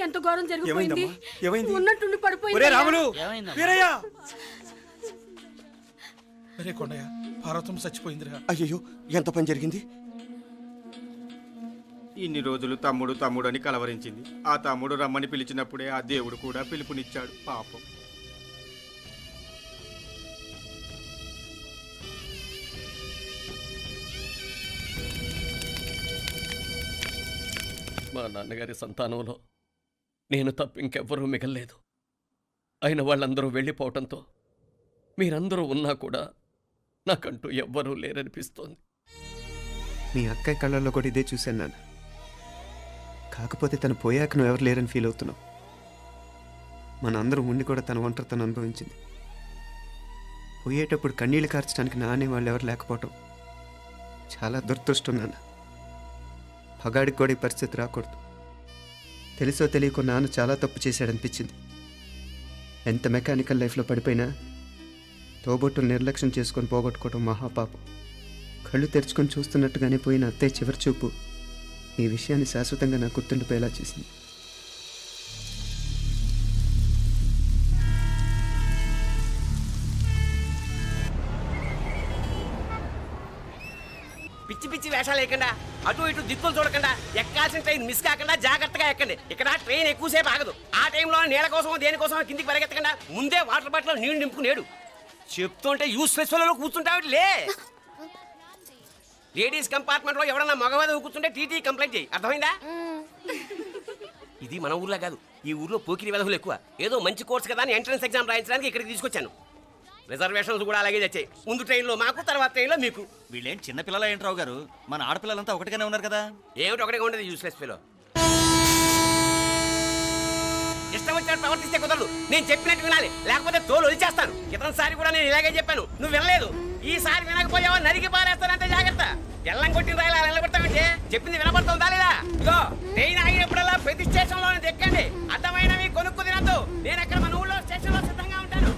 [SPEAKER 5] ఎంత ఘోరం జరిగిపోయింది.
[SPEAKER 8] ఏమైంది?
[SPEAKER 5] ఉన్నట్టుండి పడిపోయింది.
[SPEAKER 8] ఒరే రాములు,
[SPEAKER 7] ఏమైందమ్మా?
[SPEAKER 8] వీరయ్య! అరే కొండయ్య, పార్వతం చచ్చిపోయిందిరా. అయ్యో, ఎంత పని జరిగింది?
[SPEAKER 12] ఇన్ని రోజులు తమ్ముడు తమ్ముడు అని కలవరించింది. ఆ తమ్ముడు రమ్మని పిలిచినప్పుడే ఆ దేవుడు కూడా పిలుపునిచ్చాడు. పాపం.
[SPEAKER 3] మా నాన్నగారి సంతానంలో నేను తప్ప ఇంకెవ్వరూ మిగల్లేదు. అయిన వాళ్ళందరూ వెళ్ళిపోవటంతో మీరందరూ ఉన్నా కూడా నాకంటూ ఎవ్వరూ లేరనిపిస్తోంది.
[SPEAKER 2] మీ అక్కయ్య కళ్ళల్లో కూడా ఇదే చూశాను నాన్న. కాకపోతే తను పోయాక నువ్వు ఎవరు లేరని ఫీల్ అవుతున్నావు. మన అందరం ఉండి కూడా తన ఒంటరితను అనుభవించింది. పోయేటప్పుడు కన్నీళ్ళు కార్చడానికి నానే వాళ్ళు ఎవరు లేకపోవటం చాలా దురదృష్టం నాన్న. పగాడికి కూడా ఈ పరిస్థితి రాకూడదు. తెలుసో తెలియకో నాన్న చాలా తప్పు చేశాడనిపించింది. ఎంత మెకానికల్ లైఫ్లో పడిపోయినా తోబొట్టును నిర్లక్ష్యం చేసుకొని పోగొట్టుకోవడం మహాపాపం. కళ్ళు తెరుచుకొని చూస్తున్నట్టుగానే పోయిన అత్తయ్య చివరి చూపు ఈ విషయాన్ని శాశ్వతంగా నాకు గుర్తుండిపోయేలా చేసింది.
[SPEAKER 6] పిచ్చి పిచ్చి వేషాలు వేయకుండా, అటు ఇటు దిక్కులు చూడకుండా, ఎక్కాల్సిన ట్రైన్ మిస్ కాకుండా జాగ్రత్తగా ఎక్కండి. ఇక్కడ ట్రైన్ ఎక్కువసేపు ఆగదు. ఆ టైంలో నీళ్ళ కోసం దేనికోసం కిందికి పరిగెత్తకుండా ముందే వాటర్ బాటిల్ నీళ్లు నింపుకునేడు. చెప్తుంటే యూస్లెస్ లో కూర్చుంటావు. లే, లేడీస్ కంపార్ట్మెంట్ లో ఎవడన్నా మగవాది కూర్చుంటే టీటీ కంప్లైంట్ చేయి. అర్థమైందా? ఇది మన ఊర్లో కాదు. ఈ ఊర్లో పోకిరి వెధవులు ఎక్కువ. ఏదో మంచి కోర్స్ కదా అని ఎంట్రన్స్ ఎగ్జామ్ రాయించడానికి ఇక్కడికి తీసుకొచ్చాను. రిజర్వేషన్స్ కూడా అలాగే వచ్చాయి. ముందు ట్రైన్లో మాకు, తర్వాత ట్రైన్లో మీకు.
[SPEAKER 11] వీళ్ళేం చిన్నపిల్లల ఏంట్రావు గారు? మన ఆడపిల్లలంతా ఒకటిగానే ఉన్నారు కదా.
[SPEAKER 6] ఏమిటి ఒకటిగా ఉండేది యూస్లెస్ ఫెలో. ఇష్టం వచ్చినట్టు ప్రవర్తిస్తే కుదరదు. నేను చెప్పినట్టు వినాలి, లేకపోతే తోలు వదిలేస్తాను. ఇతనిసారి కూడా నేను ఇలాగే చెప్పాను, నువ్వు వినలేదు. ఈసారి వినకపోయావా నరికి పారేస్తానంటే జాగ్రత్త. ఎల్లం కొట్టిన రాయిలా నిలబడతామంటే చెప్పింది వినపడుతుందా లేదా? ఇగో ట్రైన్ ఆగినప్పుడల్లా ప్రతి స్టేషన్ లో ఎక్కండి. అర్థమైనవి కొనుక్కు తినద్దు. నేను అక్కడ మన ఊళ్ళో స్టేషన్ లో సిద్ధంగా ఉంటాను.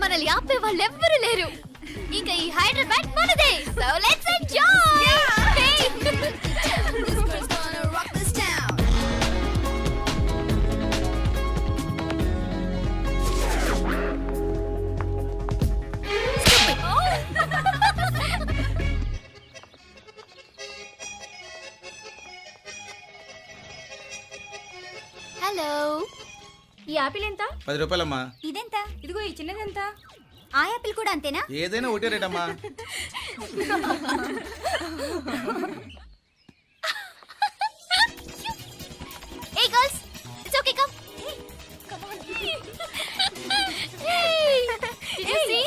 [SPEAKER 5] మనల్ని ఆపే వాళ్ళు ఎవ్వరూ లేరు. ఇక ఈ హైదరాబాద్ మనదే. So let's enjoy. హలో, ఈ యాపిల్ ఎంత?
[SPEAKER 8] 10 రూపాయలమ్మా.
[SPEAKER 5] ఇదెంత? ఇదిగో ఈ చిన్నదెంత? ఆ యాపిల్ కూడా అంతేనా?
[SPEAKER 8] ఏదైనా ఒకటే రేట్ అమ్మా.
[SPEAKER 5] Hey girls, it's okay, come. Come on. Hey, did you see?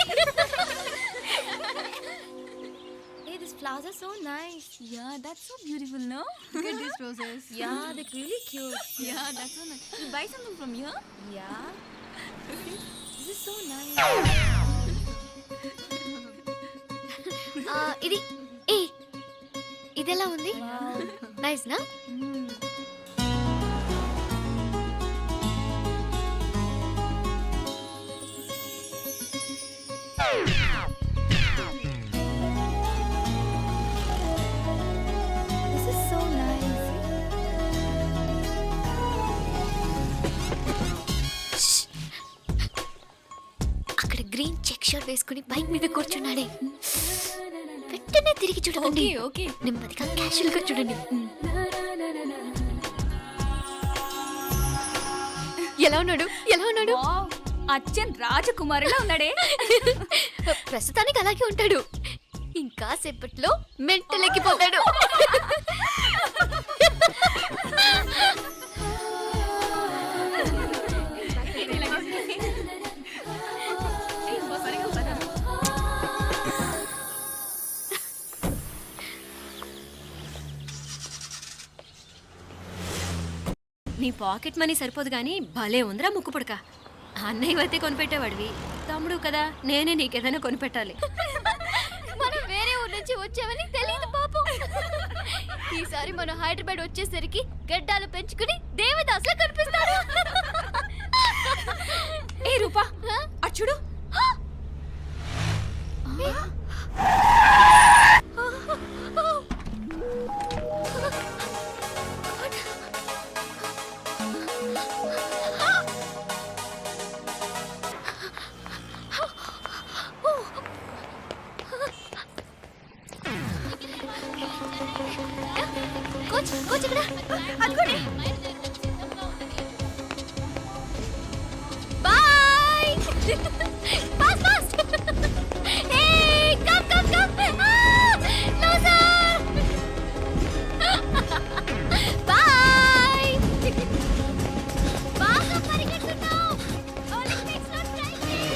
[SPEAKER 5] Hey, these flowers are so nice. Yeah, that's so beautiful, no? Look at these roses. Yeah, they're really cute. Yeah, that's so nice. You buy something from here? Yeah. This is so nice. ఇది ఏ ఇదెలా ఉంది? నైస్ నా? This is so nice. అక్కడ గ్రీన్ చెక్ షర్ట్ వేసుకుని బైక్ మీద కూర్చున్నాడే, వెంటనే తిరిగి చూడండి. ఓకే, నెమ్మదిగా క్యాషువల్ గా చూడండి. ఎలా ఉన్నాడు? ఎలా ఉన్నాడు?
[SPEAKER 4] అచ్చన్ రాజకుమారిలా ఉన్నాడే.
[SPEAKER 5] ప్రస్తుతానికి అలాగే ఉంటాడు, ఇంకా సేపట్లో మెంటలెక్కిపోతాడు. నీ పాకెట్ మనీ సరిపోదు కానీ భలే ఉందిరా ముక్కు పుడక. అన్నయ్య అయితే కొనిపెట్టేవాడివి, తమ్ముడు కదా, నేనే నీకేదైనా కొనిపెట్టాలి. మనం వేరే ఊరు నుంచి వచ్చామని తెలియదు పాపం. ఈసారి మనం హైదరాబాద్ వచ్చేసరికి గడ్డాలు పెంచుకుని దేవదాసులా కనిపిస్తారు.
[SPEAKER 4] ఏ రూపా, అచ్చుడు.
[SPEAKER 5] కోచ్ కోచ్ ఇక్కడ అదిగోండి. Bye. Fast fast. Hey come come come. No sir. Bye. బాగా పరిగెడుతున్నావు. ఒలింపిక్స్ లో ట్రై చేయి.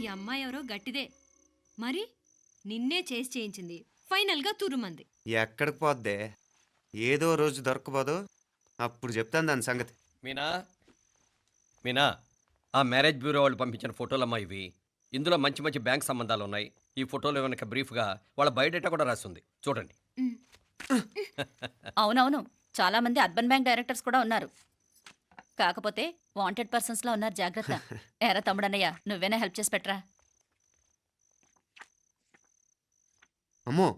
[SPEAKER 13] ఈ అమ్మాయి ఎవరో గట్టిదే, మరి నిన్నే చేసి చేయించింది, ఫైనల్గా తురుమంది.
[SPEAKER 2] ఎక్కడికి పోద్దే? ఏదో రోజు దొరకపోదు, అప్పుడు చెప్తాను దాని సంగతి.
[SPEAKER 3] మీనా, మీనా, ఆ మ్యారేజ్ బ్యూరో వాళ్ళు పంపించిన ఫోటోలమ్మా ఇవి. ఇందులో మంచి మంచి బ్యాంక్ సంబంధాలు ఉన్నాయి. ఈ ఫోటోలో వెనక బ్రీఫ్గా వాళ్ళ బయోడేటా కూడా రాస్తుంది, చూడండి.
[SPEAKER 4] అవునవును, చాలా మంది అర్బన్ బ్యాంక్ డైరెక్టర్స్ కూడా ఉన్నారు. కాకపోతే వాంటెడ్ పర్సన్స్ లా ఉన్నారు, జాగ్రత్త. ఎరా తమ్ముడన్నయ్య, నువ్వేనా హెల్ప్ చేసి పెట్టరా.
[SPEAKER 2] అమ్మో,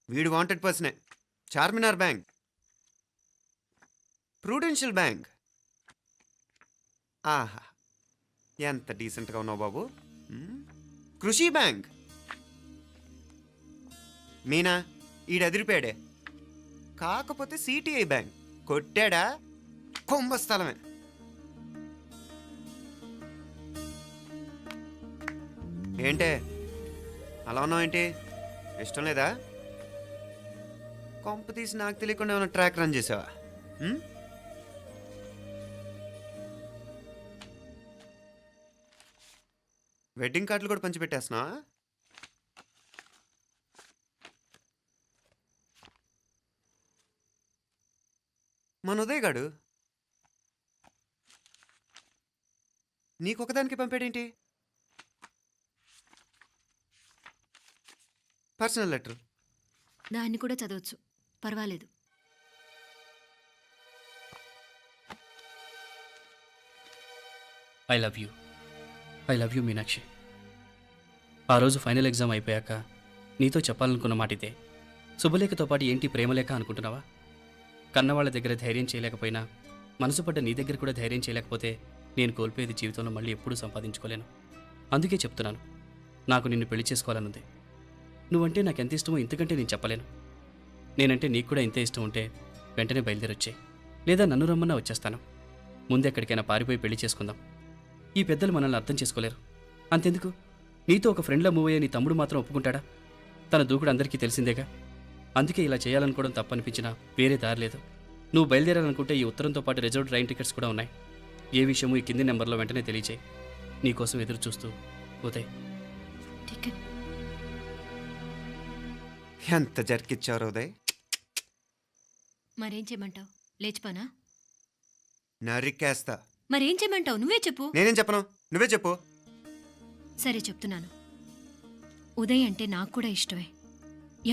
[SPEAKER 2] వీడు వాంటెడ్ పర్సనే. Charminar bank, Prudential bank. ఆహా, ఎంత డీసెంట్గా ఉన్నావు బాబు. కృషి బ్యాంక్. మీనా, ఈడదిరిపాడే. కాకపోతే సిటిఐ బ్యాంక్ కొట్టాడా కుంభస్థలమే. ఏంటే అలా ఉన్నావు? ఏంటి ఇష్టం లేదా? కొంప తీసి నాకు తెలియకుండా ఏమైనా ట్రాక్ రన్ చేసావా? వెడ్డింగ్ కార్డులు కూడా పంచిపెట్టేస్తున్నావా? మన ఉదయ్ గాడు నీకొకదానికి పంపాడేంటి? Personal letter.
[SPEAKER 13] దాన్ని కూడా చదవచ్చు, పర్వాలేదు.
[SPEAKER 7] I love you Meenakshi. ఆ రోజు ఫైనల్ ఎగ్జామ్ అయిపోయాక నీతో చెప్పాలనుకున్న మాట ఇదే. శుభలేఖతో పాటు ఏంటి ప్రేమలేఖ అనుకుంటున్నావా? కన్నవాళ్ళ దగ్గర ధైర్యం చేయలేకపోయినా మనసు పడ్డ నీ దగ్గర కూడా ధైర్యం చేయలేకపోతే నేను కోల్పోయేది జీవితంలో మళ్ళీ ఎప్పుడూ సంపాదించుకోలేను. అందుకే చెప్తున్నాను, నాకు నిన్ను పెళ్లి చేసుకోవాలనుంది. నువ్వంటే నాకు ఎంత ఇష్టమో ఇంతకంటే నేను చెప్పలేను. నేనంటే నీకు కూడా ఇంతే ఇష్టం ఉంటే వెంటనే బయలుదేరొచ్చాయి, లేదా నన్ను రమ్మన్నా వచ్చేస్తాను. ముందు ఎక్కడికైనా పారిపోయి పెళ్లి చేసుకుందాం. ఈ పెద్దలు మనల్ని అర్థం చేసుకోలేరు. అంతెందుకు, నీతో ఒక ఫ్రెండ్లా మూవ్ అయ్యే నీ తమ్ముడు మాత్రం ఒప్పుకుంటాడా? తన దూకుడు అందరికీ తెలిసిందేగా. అందుకే ఇలా చేయాలనుకోవడం తప్పనిపించినా వేరే దారి లేదు. నువ్వు బయలుదేరాలనుకుంటే ఈ ఉత్తరంతో పాటు రిజర్వ్ ట్రైన్ టికెట్స్ కూడా ఉన్నాయి. ఏ విషయమూ ఈ కింది నెంబర్లో వెంటనే తెలియచేయి. నీకోసం ఎదురు చూస్తూ ఉదయ్.
[SPEAKER 13] టికెట్
[SPEAKER 2] ఎంత జరికిచ్చారు ఉదయ్.
[SPEAKER 13] మరేం చేయమంటావు? లేచిపోనా?
[SPEAKER 2] నరికేస్తా.
[SPEAKER 13] మరేం చేయమంటావు? నువ్వే చెప్పు.
[SPEAKER 2] నేనేం చెప్పను, నువ్వే చెప్పు.
[SPEAKER 13] సరే చెప్తున్నాను. ఉదయ్ అంటే నాకు కూడా ఇష్టమే.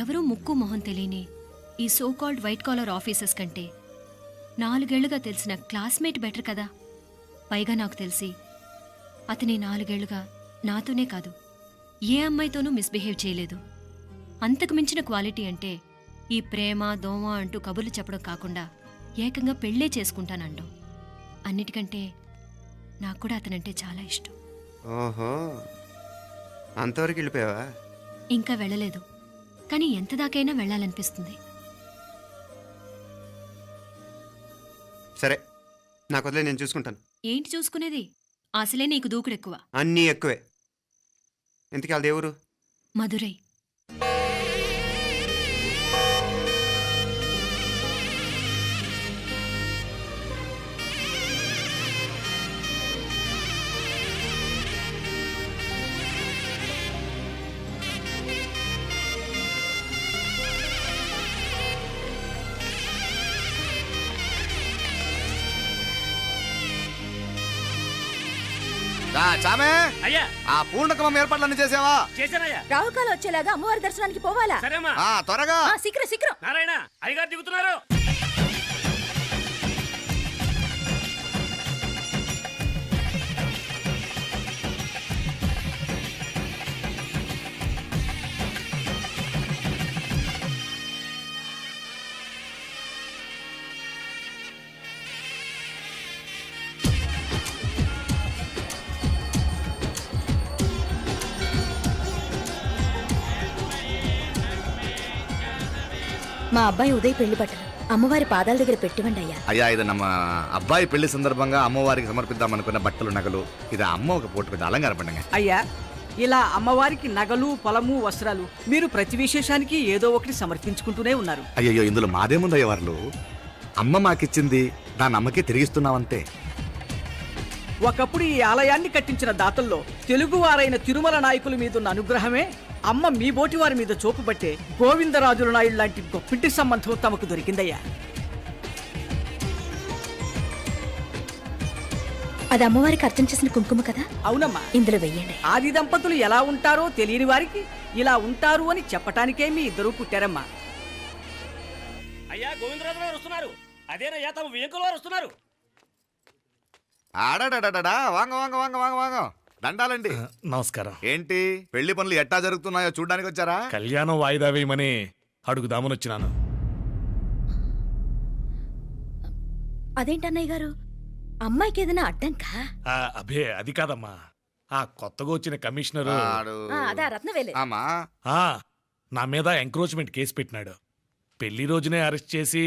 [SPEAKER 13] ఎవరూ ముక్కు మొహం తెలియని ఈ సోకాల్డ్ వైట్ కాలర్ ఆఫీసర్స్ కంటే 4 ఏళ్లుగా తెలిసిన క్లాస్మేట్ బెటర్ కదా. పైగా నాకు తెలిసి అతని 4 ఏళ్లుగా నాతోనే కాదు ఏ అమ్మాయితోనూ మిస్బిహేవ్ చేయలేదు. అంతకు మించిన క్వాలిటీ అంటే ఈ ప్రేమ దోమ అంటూ కబుర్లు చెప్పడం కాకుండా ఏకంగా పెళ్ళే చేసుకుంటానంటాం. అన్నిటికంటే నాకు కూడా అతనంటే చాలా ఇష్టం.
[SPEAKER 2] ఓహో, అంతవరకు వెళ్ళిపోయావా?
[SPEAKER 13] ఇంకా వెళ్ళలేదు, కానీ ఎంత దాకైనా వెళ్ళాలనిపిస్తుంది.
[SPEAKER 2] సరే, నాకు వదిలే, నేను చూసుకుంటాను.
[SPEAKER 13] ఏంటి చూసుకునేది? అసలే నీకు దూకుడెక్కువ.
[SPEAKER 2] అన్నీ ఎక్కువే. ఇంతకీ వాళ్ళ దేవురు?
[SPEAKER 13] మధురై.
[SPEAKER 8] చామే,
[SPEAKER 6] అయ్యా
[SPEAKER 8] ఆ పూర్ణకమం ఏర్పాట్లన్నీ చేసావా?
[SPEAKER 6] చేశానయ్యా.
[SPEAKER 4] రాహుకాలు వచ్చేలాగా అమ్మవారి దర్శనానికి పోవాలా?
[SPEAKER 6] సరేమ్మా.
[SPEAKER 8] త్వరగా.
[SPEAKER 4] శీఘ్రం శీఘ్రం.
[SPEAKER 6] నారాయణ, అయ్యగారు దిగుతున్నారు.
[SPEAKER 4] మా అబ్బాయి ఉదయ్ పెళ్లి బట్టలు అమ్మవారి పాదాల దగ్గర పెట్టివ్వండి అయ్యా.
[SPEAKER 8] అయ్యా, ఇది నమ్మ అబ్బాయి పెళ్లి సందర్భంగా అమ్మవారికి సమర్పిద్దాం అనుకున్న బట్టలు నగలు. ఇది అమ్మ ఒక పూట పెద్ద అలంకార పండుగ.
[SPEAKER 14] అయ్యా, ఇలా అమ్మవారికి నగలు పొలము వస్త్రాలు మీరు ప్రతి విశేషానికి ఏదో ఒకటి సమర్పించుకుంటూనే ఉన్నారు.
[SPEAKER 8] అయ్యో, ఇందులో మాదేముందయ్య వాళ్ళు. అమ్మ మాకిచ్చింది, దాని అమ్మకే తిరిగిస్తున్నామంతే.
[SPEAKER 14] ఒకప్పుడు ఈ ఆలయాన్ని కట్టించిన దాతల్లో తెలుగువారైన తిరుమల నాయకుల మీదున్న అనుగ్రహమే అమ్మ మీ బోటి వారి మీద చూపుబట్టే గోవిందరాజుల నాయుడు లాంటి గొప్పింటి సంబంధం తమకు దొరికిందయ్యా.
[SPEAKER 4] అది అమ్మవారికి అర్చన చేసిన కుంకుమ కదా?
[SPEAKER 14] అవునమ్మా,
[SPEAKER 4] ఇందులో వెయ్యండి.
[SPEAKER 14] ఆది దంపతులు ఎలా ఉంటారో తెలియని వారికి ఇలా ఉంటారు అని చెప్పటానికే మీ ఇద్దరూ పుట్టారమ్మా.
[SPEAKER 6] అయ్యా, గోవిందరాజు గారు వస్తున్నారు. అదేనయ్యా, తమ వెంకుల వారు వస్తున్నారు.
[SPEAKER 8] ఆడాడా, వాంగ వాంగ వాంగ వాంగ వాంగ. దండాలండి.
[SPEAKER 10] నమస్కారం.
[SPEAKER 8] ఏంటి పెళ్లి పనులు ఎట్టా జరుగుతున్నాయో చూడడానికి వచ్చారా?
[SPEAKER 10] కళ్యాణం వాయిదా వేయమని అడుగుదామని వచ్చినాను.
[SPEAKER 4] అదేంటన్నయ్య గారు, అమ్మాయికి ఏదైనా అడ్డంకా?
[SPEAKER 10] అభే, అది కాదమ్మా. ఆ కొత్తగా వచ్చిన కమిషనరు
[SPEAKER 4] అదా రత్నవేలే.
[SPEAKER 8] ఆమా,
[SPEAKER 10] నా మీద ఎంక్రోచ్మెంట్ కేసు పెట్టినాడు. పెళ్లి రోజునే అరెస్ట్ చేసి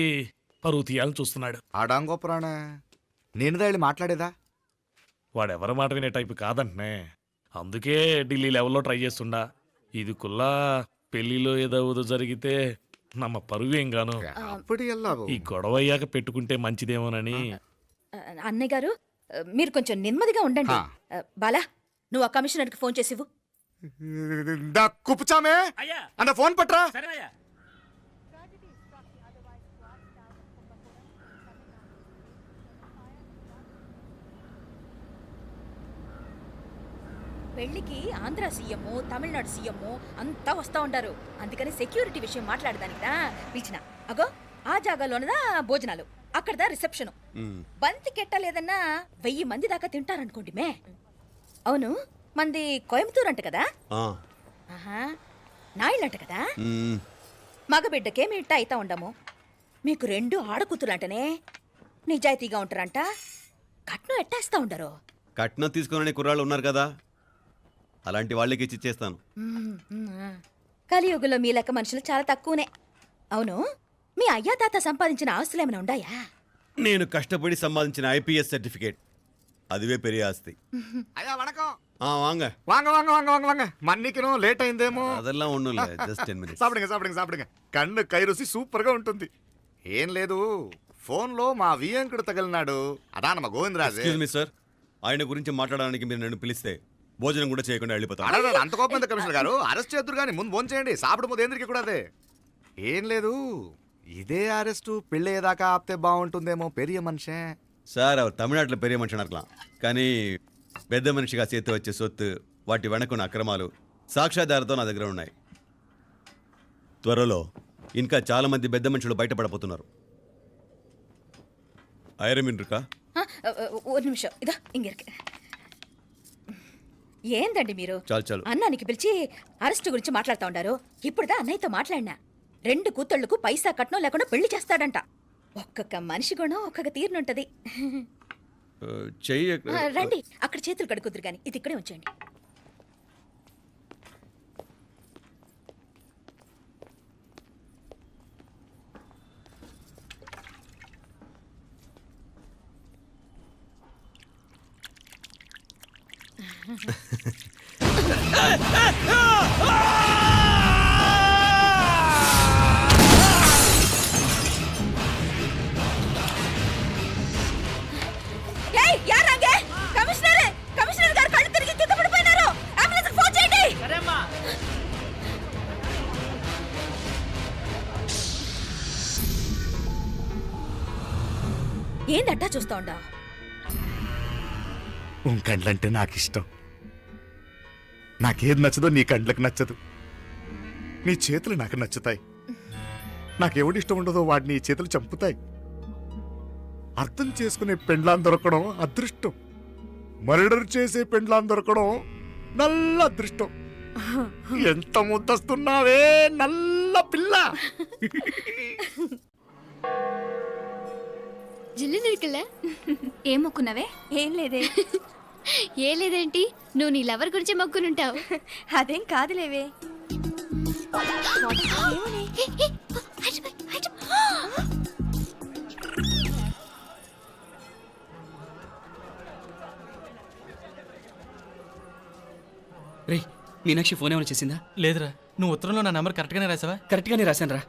[SPEAKER 10] పరువు తీయాలని చూస్తున్నాడు.
[SPEAKER 8] ఆడాంగో పురాణ నేనుదా వెళ్ళి మాట్లాడేదా?
[SPEAKER 10] వాడెవరి మాట వినే టైపు కాదంటనే. అందుకే ఢిల్లీ లెవెల్లో ట్రై చేస్తుండా. ఇది కుల్లా పెళ్లిలో ఏదో జరిగితే నమ్మ పరువేం గాను. ఈ గొడవ అయ్యాక పెట్టుకుంటే మంచిదేమోనని.
[SPEAKER 4] అన్నయ్య గారు, మీరు కొంచెం నెమ్మదిగా ఉండండి. బాలా, నువ్వు ఆ కమిషనర్కి ఫోన్ చేసివు.
[SPEAKER 8] కుప్పుచామే
[SPEAKER 6] అయ్యా,
[SPEAKER 8] అన్న ఫోన్ పట్రా.
[SPEAKER 6] సరేనయ్యా.
[SPEAKER 4] పెళ్లికి ఆంధ్ర సీఎం, తమిళనాడు సీఎం అంతా వస్తా ఉంటారు. అందుకని సెక్యూరిటీ విషయం మాట్లాడదానికిదా పిలిచిన. అగో ఆ జాగాలోనదా భోజనాలు, అక్కడదా రిసెప్షన్. బంతి కెట్టలేదన్నా 1000 మంది దాకా తింటారనుకోండి మే. అవును, మంది కోయంబత్తూర్ అంట కదా? ఆహా, నాయుళ్ళంట కదా? మగబిడ్డకే మీ ఇట్ట అయితా ఉండము. మీకు 2 ఆడకూతులంటనే నిజాయితీగా ఉంటారంట. కట్నం ఎట్టేస్తా ఉండరు.
[SPEAKER 15] కట్నం తీసుకునే కుర్రాళ్ళు ఉన్నారు కదా, అలాంటి వాళ్ళకి ఇచ్చేస్తాను.
[SPEAKER 4] కలియుగంలో మీ లెక్క మనుషులు చాలా తక్కువనే. అవును, మీ అయ్యా తాత సంపాదించిన ఆస్తులు ఏమైనా ఉండాయా?
[SPEAKER 15] నేను కష్టపడి సంపాదించిన ఐపీఎస్ సర్టిఫికేట్, అదివే పెరిగే ఆస్తి.
[SPEAKER 8] అయ్యా వణకం.
[SPEAKER 15] వాంగ
[SPEAKER 8] వాంగ వాంగ వాంగ వాంగ వాంగ. మన్నికిను లేట్ అయిందేమో.
[SPEAKER 15] అదెల్లా ఉండు, జస్ట్ 10 minutes.
[SPEAKER 8] సాப்பிடுங்க. కన్ను కై రుచి సూపర్ గా ఉంటుంది. ఏం లేదు, ఫోన్ లో మా వియంకుడు తగిలినాడు. అదా నమ్మ గోవిందరాజు.
[SPEAKER 15] ఎక్స్క్యూజ్ మీ సార్, ఆయన గురించి మాట్లాడడానికి మీరు నన్ను పిలిస్తే భోజనం కూడా చేయకుండా వెళ్ళిపోతాను.
[SPEAKER 8] అంత కోపం ఎంత కమిషనర్ గారు? అరెస్ట్ చేద్దరు కానీ ముందు ఫోన్ చేయండి. సాపిడు ముందు ఎందుకు కూడా అదే. ఏం లేదు, ఇదే అరెస్టు పెళ్ళేదాకా ఆపితే బాగుంటుందేమో. పెరియ మనిషే
[SPEAKER 15] సార్, அவர் தமிழ்நாட்டில் பெரிய மனுஷனா இருக்கலாம், కానీ పెద్ద మనిషిగా చేతి వచ్చే సొత్తు వాటి వెనకున్న అక్రమాలు సాక్ష్యాధారాలతో నా దగ్గర ఉన్నాయి. త్వరలో ఇంకా చాలా మంది పెద్ద మనుషులు బయటపడబోతున్నారు. ఐరమిన్ రుకా
[SPEAKER 4] ஒரு நிமிஷம் இதோ இங்க இருக்கு. ఏందండి మీరు
[SPEAKER 15] చాలు
[SPEAKER 4] అన్నానికి పిలిచి అరెస్ట్ గురించి మాట్లాడుతూ ఉండారు. ఇప్పుడుదా అన్నయ్యతో మాట్లాడినా 2 కూతుళ్ళకు పైసా కట్నం లేకుండా పెళ్లి చేస్తాడంట. ఒక్కొక్క మనిషి గుణం ఒక్కొక్క తీరునుంటది.
[SPEAKER 15] చెయ్యి
[SPEAKER 4] రండి అక్కడ చేతులు కడుకుదురు గాని ఇది ఇక్కడే ఉంచండి. కమిషనర్ గారు కళ్ళు తిరిగి కింద పడిపోయినారు. అంబులెన్స్ ఫోన్ చేయండి. ఏందట్టా చూస్తా ఉండా?
[SPEAKER 8] కండ్లంటే నాకు ఇష్టం. నాకేది నచ్చదో నీ కండ్లకు నచ్చదు. నీ చేతులు నాకు నచ్చుతాయి. నాకెవడి ఇష్టం ఉండదో వాడిని నీ చేతులు చంపుతాయి. అర్థం చేసుకునే పెండ్లాం దొరకడం అదృష్టం. మర్డర్ చేసే పెండ్లాం దొరకడం నల్ల అదృష్టం. ఎంత ముద్దస్తున్నావే నల్ల పిల్ల.
[SPEAKER 13] జిల్లు నిరుకులే
[SPEAKER 5] ఏం మొక్కున్నావే?
[SPEAKER 13] ఏం లేదే. ఏ లేదేంటి, నువ్వు నీ లవర్ గురించి మొక్కునుంటావు.
[SPEAKER 5] అదేం కాదులేవే.
[SPEAKER 7] రే మీనాక్షి ఫోన్ ఏమైనా చేసిందా?
[SPEAKER 10] లేదురా, నువ్వు ఉత్తరంలో నా నెంబర్ కరెక్ట్గానే రాసావా?
[SPEAKER 7] కరెక్ట్గానే రాశాను రా.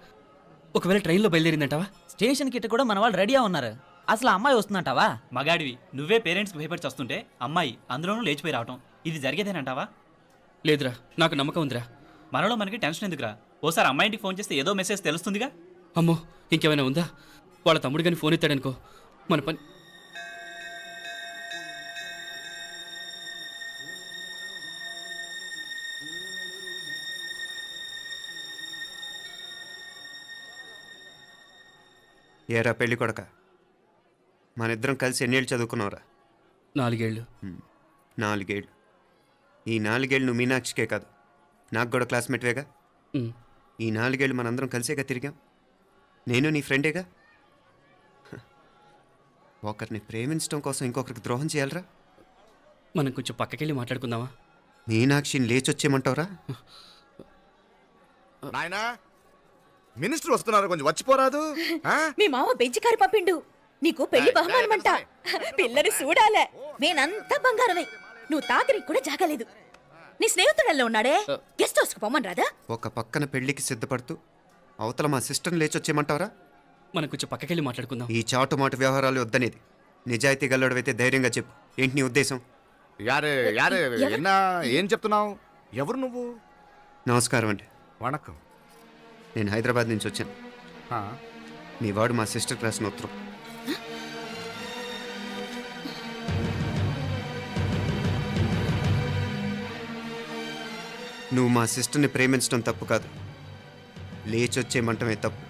[SPEAKER 7] ఒకవేళ ట్రైన్లో బయలుదేరిందంటావా?
[SPEAKER 14] స్టేషన్ కిட்ட కూడా మన వాళ్ళు రెడీగా ఉన్నారు. అసలు అమ్మాయి వస్తుందంటావా?
[SPEAKER 10] మగాడివి నువ్వే పేరెంట్స్కి భయపడి వస్తుంటే అమ్మాయి అందులోనూ లేచిపోయి రావటం ఇది జరిగేదేనంటావా?
[SPEAKER 7] లేదురా, నాకు నమ్మకం ఉందిరా.
[SPEAKER 10] మనలో మనకి టెన్షన్ ఎందుకురా? ఓసారి అమ్మాయి ఇంటికి ఫోన్ చేస్తే ఏదో మెసేజ్ తెలుస్తుందిగా.
[SPEAKER 7] అమ్మో ఇంకేమైనా ఉందా? వాళ్ళ తమ్ముడు కానీ ఫోన్ ఎత్తాడనుకో మన పని.
[SPEAKER 2] ఏరా పెళ్లి కొడక, మన ఇద్దరం కలిసి ఎన్నేళ్ళు చదువుకున్నావురా?
[SPEAKER 7] 4 ఏళ్ళు.
[SPEAKER 2] 4 ఏళ్ళు. ఈ 4 ఏళ్ళు నువ్వు మీనాక్షికే కాదు నాకు కూడా క్లాస్మేట్వేగా. ఈ 4 ఏళ్ళు మనందరం కలిసేగా తిరిగాం. నేను నీ ఫ్రెండేగా. ఒకరిని ప్రేమించడం కోసం ఇంకొకరికి ద్రోహం చేయాలరా?
[SPEAKER 7] మనం కొంచెం పక్కకెళ్ళి మాట్లాడుకుందామా?
[SPEAKER 2] మీనాక్షిని లేచొచ్చేయమంటావురా?
[SPEAKER 8] నాయనా మినిస్టర్ వస్తున్నారు, కొంచెం వచ్చిపోరాదు.
[SPEAKER 4] మీ మామ బెంచి కారు పంపిండు. నీకు పెళ్లి బహుమానమంట. పిల్లని చూడాలే. నేనంతా బంగారమే. నువ్వు తాకరికి కూడా జాగలేదు. నీ స్నేహితుడల్లో ఉన్నాడే, గెస్ట్ హౌస్కి పొమ్మని రాదా?
[SPEAKER 2] ఒక పక్కన పెళ్లికి సిద్ధపడుతూ అవతల మా సిస్టర్ని లేచొచ్చేయమంటావరా?
[SPEAKER 7] మనం కొంచెం పక్కకెళ్ళి మాట్లాడుకుందాం.
[SPEAKER 2] ఈ చాటుమాటు వ్యవహారాలు వద్దనేది. నిజాయితీ గల్లడవైతే ధైర్యంగా చెప్పు. ఏంటి నీ ఉద్దేశం?
[SPEAKER 8] యారే యారే ఎన్నా ఏం చెప్తున్నావు? ఎవరు నువ్వు?
[SPEAKER 2] నమస్కారం అండి.
[SPEAKER 8] వణకం.
[SPEAKER 2] నేను హైదరాబాద్ నుంచి వచ్చాను. మీ వాడు మా సిస్టర్ రాసిన ఉత్తరం. నువ్వు మా సిస్టర్ని ప్రేమించడం తప్పు కాదు, లేచొచ్చేయమంటమే తప్పు.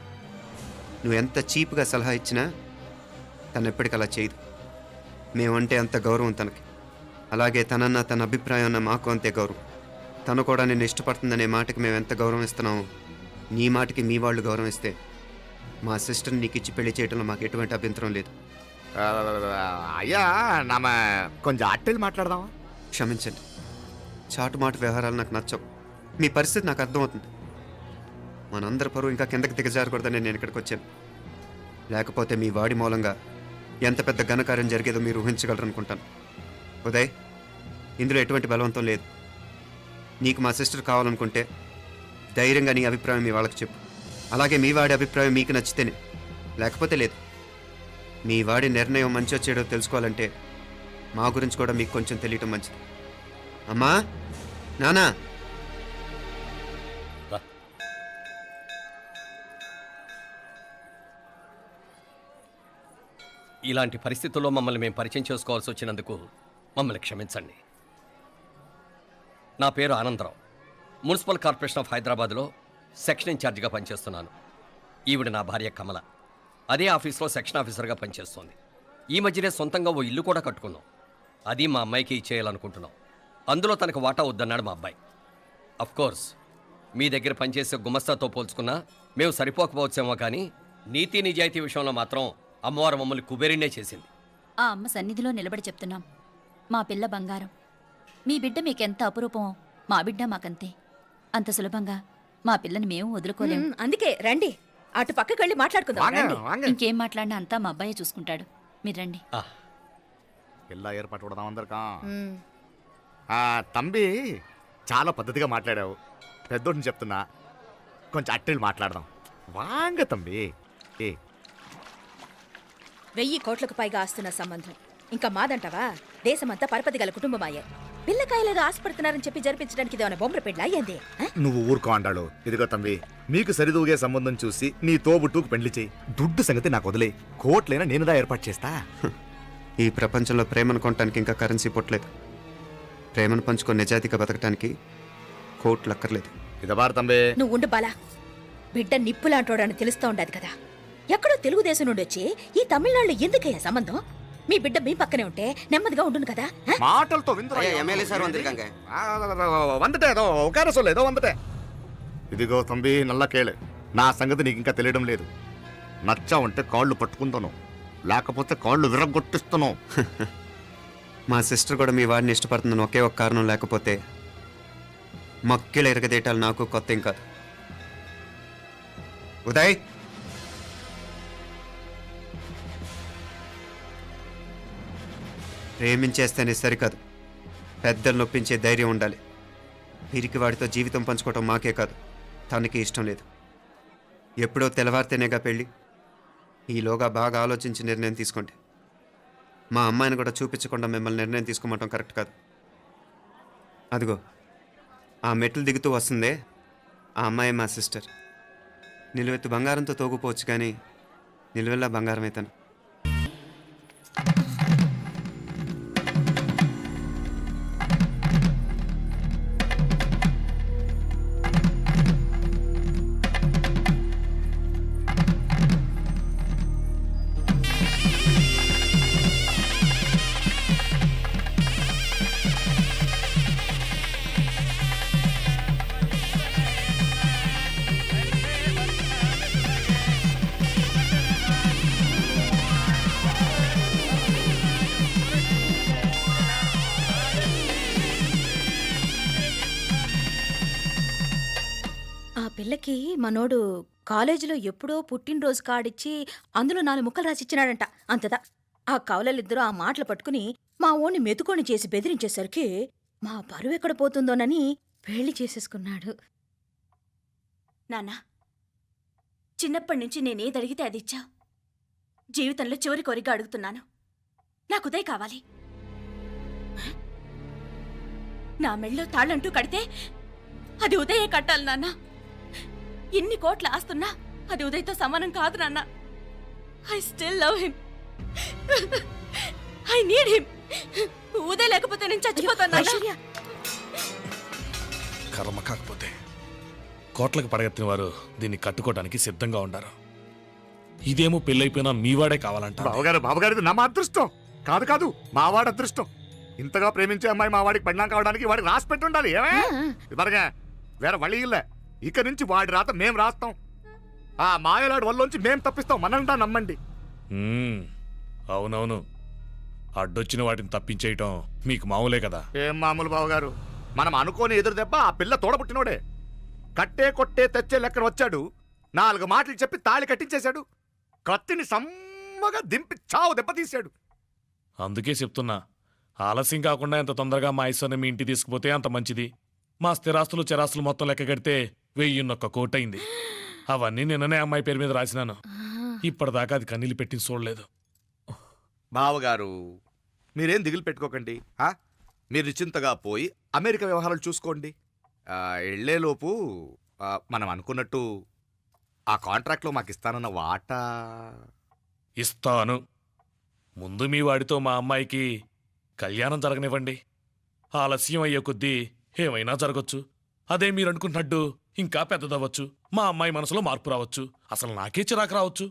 [SPEAKER 2] నువ్వు ఎంత చీప్గా సలహా ఇచ్చినా తను ఎప్పటికీ అలా చేయదు. మేమంటే అంత గౌరవం తనకి. అలాగే తనన్న తన అభిప్రాయం అన్న మాకు అంతే గౌరవం. తను కూడా నేను ఇష్టపడుతుందనే మాటకి మేము ఎంత గౌరవం ఇస్తున్నామో నీ మాటకి మీ వాళ్ళు గౌరవం ఇస్తే మా సిస్టర్ని నీకు ఇచ్చి పెళ్లి చేయడంలో మాకు ఎటువంటి అభ్యంతరం లేదు.
[SPEAKER 8] అయ్యా నామ కొంచెం అట్టెళ్ళి మాట్లాడదామా?
[SPEAKER 2] క్షమించండి, చాటుమాటు వ్యవహారాలు నాకు నచ్చవు. మీ పరిస్థితి నాకు అర్థమవుతుంది. మనందరి పరువు ఇంకా కిందకి దిగజారకూడదని నేను ఇక్కడికి వచ్చాను. లేకపోతే మీ వాడి మూలంగా ఎంత పెద్ద ఘనకార్యం జరిగేదో మీరు ఊహించగలరనుకుంటాను. ఉదయ్, ఇందులో ఎటువంటి బలవంతం లేదు. నీకు మా సిస్టర్ కావాలనుకుంటే ధైర్యంగా నీ అభిప్రాయం మీ వాళ్ళకి చెప్పు. అలాగే మీ వాడి అభిప్రాయం మీకు నచ్చితేనే, లేకపోతే లేదు. మీ వాడి నిర్ణయం మంచో చెడో తెలుసుకోవాలంటే మా గురించి కూడా మీకు కొంచెం తెలియటం మంచిది. అమ్మా, నానా,
[SPEAKER 3] ఇలాంటి పరిస్థితుల్లో మమ్మల్ని మేము పరిచయం చేసుకోవాల్సి వచ్చినందుకు మమ్మల్ని క్షమించండి. నా పేరు ఆనందరావు. మున్సిపల్ కార్పొరేషన్ ఆఫ్ హైదరాబాద్లో సెక్షన్ ఇన్ఛార్జిగా పనిచేస్తున్నాను. ఈవిడ నా భార్య కమల. అదే ఆఫీస్లో సెక్షన్ ఆఫీసర్గా పనిచేస్తోంది. ఈ మధ్యనే సొంతంగా ఓ ఇల్లు కూడా కట్టుకున్నాం. అది మా అమ్మాయికి ఇచ్చేయాలనుకుంటున్నాం. అందులో తనకు వాటా వద్దన్నాడు మా అబ్బాయి. కోర్స్ మీ దగ్గర పనిచేసే గుమస్తాతో పోల్చుకున్నా మేము సరిపోకపోవచ్చేమో, కానీ నీతి నిజాయితీ విషయంలో మాత్రం అమ్మవారు మమ్మల్ని కుబేరినే చేసింది.
[SPEAKER 4] ఆ అమ్మ సన్నిధిలో నిలబడి చెప్తున్నాం, మా పిల్ల బంగారం. మీ బిడ్డ మీకెంత అపురూపమో మా బిడ్డ మాకంతే. అంత సులభంగా మా పిల్లని మేము వదులుకోలేం.
[SPEAKER 5] అందుకే రండి, అటు పక్కకి వెళ్ళి మాట్లాడుకుందాం.
[SPEAKER 4] ఇంకేం మాట్లాడినా అంతా మా అబ్బాయే చూసుకుంటాడు. మీరు రండి.
[SPEAKER 8] ಎಲ್ಲ ఏర్పాటు కొడదాం అందరికా. తంబి చాలా పద్ధతిగా మాట్లాడావు. పెద్దోడిని చెప్తున్నా, కొంచెం అట్టెలు మాట్లాడదాం. వాంగ తంబి.
[SPEAKER 5] 1000 కోట్లకు పైగా ఆస్తున్న సంబంధం ఇంకా మాదంటావా? దేశమంతా పరపతి గల కుటుంబమాయే. పిల్లకాయలేదో ఆశపడుతున్నారని చెప్పి జరిపించడానికి ఇదేమైనా బొమ్మర పెళ్ళి అయ్యింది?
[SPEAKER 8] నువ్వు ఊరుకో అండాడు. ఇదిగో తంబి, మీకు సరిదూగే సంబంధం చూసి నీ తోబుట్టుకు పెళ్లి చేయి. దుడ్డు సంగతి నాకు వదిలే. కోట్లైనా నేనుదా ఏర్పాటు చేస్తా.
[SPEAKER 2] ఈ ప్రపంచంలో ప్రేమను కొనటానికి ఇంకా కరెన్సీ పుట్టలేదు. ప్రేమను పంచుకొని నిజాయితీగా బతకటానికి కోట్లు అక్కర్లేదు.
[SPEAKER 8] ఇదబారు తంబే.
[SPEAKER 5] నువ్వు ఉండు బాలా. బిడ్డ నిప్పులాంటోడని తెలుస్తూ ఉండదు కదా. ఎక్కడో తెలుగుదేశం నుండి వచ్చి ఈ తమిళనాడులో ఎందుకయ్యా సంబంధం? మీ బిడ్డ మీ పక్కనే ఉంటే నెమ్మదిగా ఉండును కదా.
[SPEAKER 8] మాటలతో ఇదిగో తంబి, నల్ల కేళే. నా సంగతి నీకు ఇంకా తెలియడం లేదు. నచ్చా ఉంటే కాళ్ళు పట్టుకుంటాను, లేకపోతే కాళ్ళు విరగొట్టిస్తాను.
[SPEAKER 2] మా సిస్టర్ కూడా మీ వాడిని ఇష్టపడుతుందని ఒకే ఒక కారణం లేకపోతే మక్కిల ఎరగదేటాలు నాకు కొత్త ఏం కాదు. ఉదయ్, ప్రేమించేస్తేనే సరికాదు, పెద్దలు నొప్పించే ధైర్యం ఉండాలి. వీరికి వాడితో జీవితం పంచుకోవటం మాకే కాదు, తనకి ఇష్టం లేదు. ఎప్పుడో తెల్లవారితేనేగా పెళ్ళి. ఈలోగా బాగా ఆలోచించి నిర్ణయం తీసుకోండి. మా అమ్మాయిని కూడా చూపించకుండా మిమ్మల్ని నిర్ణయం తీసుకోమంటాం కరెక్ట్ కాదు. అదిగో ఆ మెట్లు దిగుతూ వస్తుందే, ఆ అమ్మాయి మా సిస్టర్. నిలువెత్తు బంగారంతో తోగుపోవచ్చు, కానీ నిలువెల్లా బంగారం అవుతాను.
[SPEAKER 5] పిల్లకి మనోడు కాలేజీలో ఎప్పుడో పుట్టినరోజు కాడిచ్చి అందులో 4 ముక్కలు రాసిచ్చినాడంట. అంతదా. ఆ కవలలిద్దరూ ఆ మాటలు పట్టుకుని మా ఓణ్ణి మెతుకొని చేసి బెదిరించేసరికి మా పరువు ఎక్కడ పోతుందోనని పెళ్లి చేసేసుకున్నాడు.
[SPEAKER 16] నాన్న, చిన్నప్పటి నుంచి నేనేదడిగితే అది ఇచ్చావు. జీవితంలో చివరి కోరిక అడుగుతున్నాను. నాకు ఉదయ్ కావాలి. నా మెళ్ళో తాళ్ళంటూ కడితే అది ఉదయే కట్టాలి నాన్న. ఎన్ని కోట్ల ఆస్తున్నా అది ఉదయ్తో సమానం కాదు నాన్న. I still love him. I need him. Uday లేకపోతే నేను చచ్చిపోతాను.
[SPEAKER 17] కర్మ కాకపోతే కోట్లకు పడగెత్తిన వారు దీన్ని కట్టుకోవడానికి సిద్ధంగా ఉండారు. ఇదేమో పెళ్ళైపోయినా మీవాడే కావాలంట.
[SPEAKER 8] బావగారు నా మా అదృష్టం కాదు కాదు, మావాడి అదృష్టం. ఇంతగా ప్రేమించే అమ్మాయి మా వాడికి పెళ్ళాం కావడానికి వాడికి రాసి పెట్టుండాలి. ఇవరగా వేరే వళ్ళీ ఇల్లే. ఇక నుంచి వాడి రాత మేం రాస్తాం. ఆ మాయలాడు వల్లోంచి మేం తప్పిస్తాం. మనంతా నమ్మండి.
[SPEAKER 17] అవునవును, అడ్డొచ్చిన వాటిని తప్పించేయటం మీకు మామూలే కదా.
[SPEAKER 8] ఏం మామూలు బావగారు, మనం అనుకోని ఎదురు దెబ్బ ఆ పిల్ల తోడబుట్టినోడే. కట్టే కొట్టే తెచ్చే లెక్కన వచ్చాడు. 4 మాటలు చెప్పి తాళి కట్టించేశాడు. కత్తిని సమ్మగా దింపి చావు దెబ్బతీశాడు.
[SPEAKER 17] అందుకే చెప్తున్నా, ఆలస్యం కాకుండా ఎంత తొందరగా మా ఐశ్వర్యం మీ ఇంటికి తీసుకుపోతే అంత మంచిది. మా స్థిరాస్తులు చిరాస్తులు మొత్తం లెక్క కడితే 1001 కోటయింది. అవన్నీ నిన్ననే అమ్మాయి పేరు మీద రాసినాను. ఇప్పటిదాకా అది కన్నీళ్ళు పెట్టి చూడలేదు.
[SPEAKER 8] బావగారు మీరేం దిగులు పెట్టుకోకండి. మీరు నిశ్చింతగా పోయి అమెరికా వ్యవహారాలు చూసుకోండి. వెళ్లేలోపు మనం అనుకున్నట్టు ఆ కాంట్రాక్ట్లో మాకు ఇస్తానన్న వాటా
[SPEAKER 17] ఇస్తాను. ముందు మీ వాడితో మా అమ్మాయికి కళ్యాణం జరగనివ్వండి. ఆలస్యం అయ్యే కొద్దీ ఏమైనా జరగచ్చు. అదే మీరు అనుకుంటున్నట్టు ఇంకా పెద్దదవ్వచ్చు. మా అమ్మాయి మనసులో మార్పు రావచ్చు. అసలు నాకే చిరాకు రావచ్చు.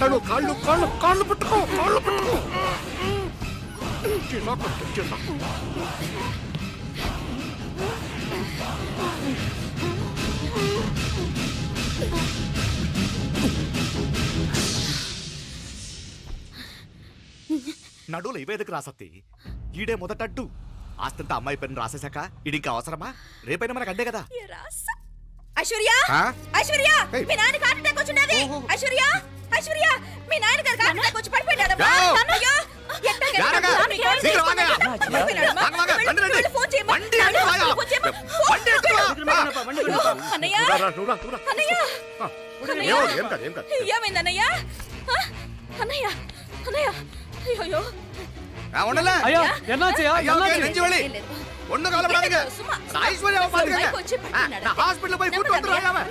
[SPEAKER 8] కాళ్ళు కాళ్ళు కాళ్ళు కాళ్ళు పట్టుకో, కాళ్ళు పట్టుకో. చిరాకు, చిరాకు. నడువులు ఇవేదకు రాసత్తి. ఈడే మొదటడ్డు. ఆస్తంతా అమ్మాయి పేరుని రాసేశాక ఇది ఇంకా అవసరమా? రేపైనా మనకు అంతే కదా.
[SPEAKER 16] ఐశ్వర్య
[SPEAKER 8] ఆ?
[SPEAKER 16] ఐశ్వర్య
[SPEAKER 8] ఏయ్.
[SPEAKER 16] మీ నాయనకి హార్ట్ అటాక్ వచ్చినది. ఐశ్వర్య ఐశ్వర్య మీ నాయన గారికి హార్ట్ అటాక్ వచ్చి పడిపోయాడమ్మా.
[SPEAKER 8] యావ్.
[SPEAKER 16] నాన్నయ్య ఎట్టగా
[SPEAKER 8] యారగా. శీఘ్రం వాంగా.
[SPEAKER 16] పడిపోయాడమ్మా.
[SPEAKER 8] వాంగా, వాంగా. రండి, రండి.
[SPEAKER 16] ఫోన్ చేయమ్మా.
[SPEAKER 8] బండి ఎత్తు వాంగా.
[SPEAKER 16] ఫోన్ చేయమ్మా.
[SPEAKER 8] బండి ఎత్తు వా.
[SPEAKER 16] అన్నయ్య
[SPEAKER 8] నువ్వు రా, నువ్వు రా, నువ్వు రా.
[SPEAKER 16] అన్నయ్య
[SPEAKER 8] ఆ.
[SPEAKER 16] అన్నయ్య.
[SPEAKER 8] ఏం కాదు, ఏం కాదు.
[SPEAKER 16] ఏమైంది అన్నయ్య? ఆ? అన్నయ్య అన్నయ్య అయ్యో
[SPEAKER 8] ఉండలే.
[SPEAKER 14] అయ్యో ఎన్నాచయ్యా
[SPEAKER 8] ஐயா, ஓகே, நெஞ்சு வலி. ஒண்ணும் கவலைப்படாதீங்க. ஐஸ்வர்யாவை பாத்துக்கங்க. நான் ஹாஸ்பிடல்ல போய் கூட்டி வந்துறேன் அவன்.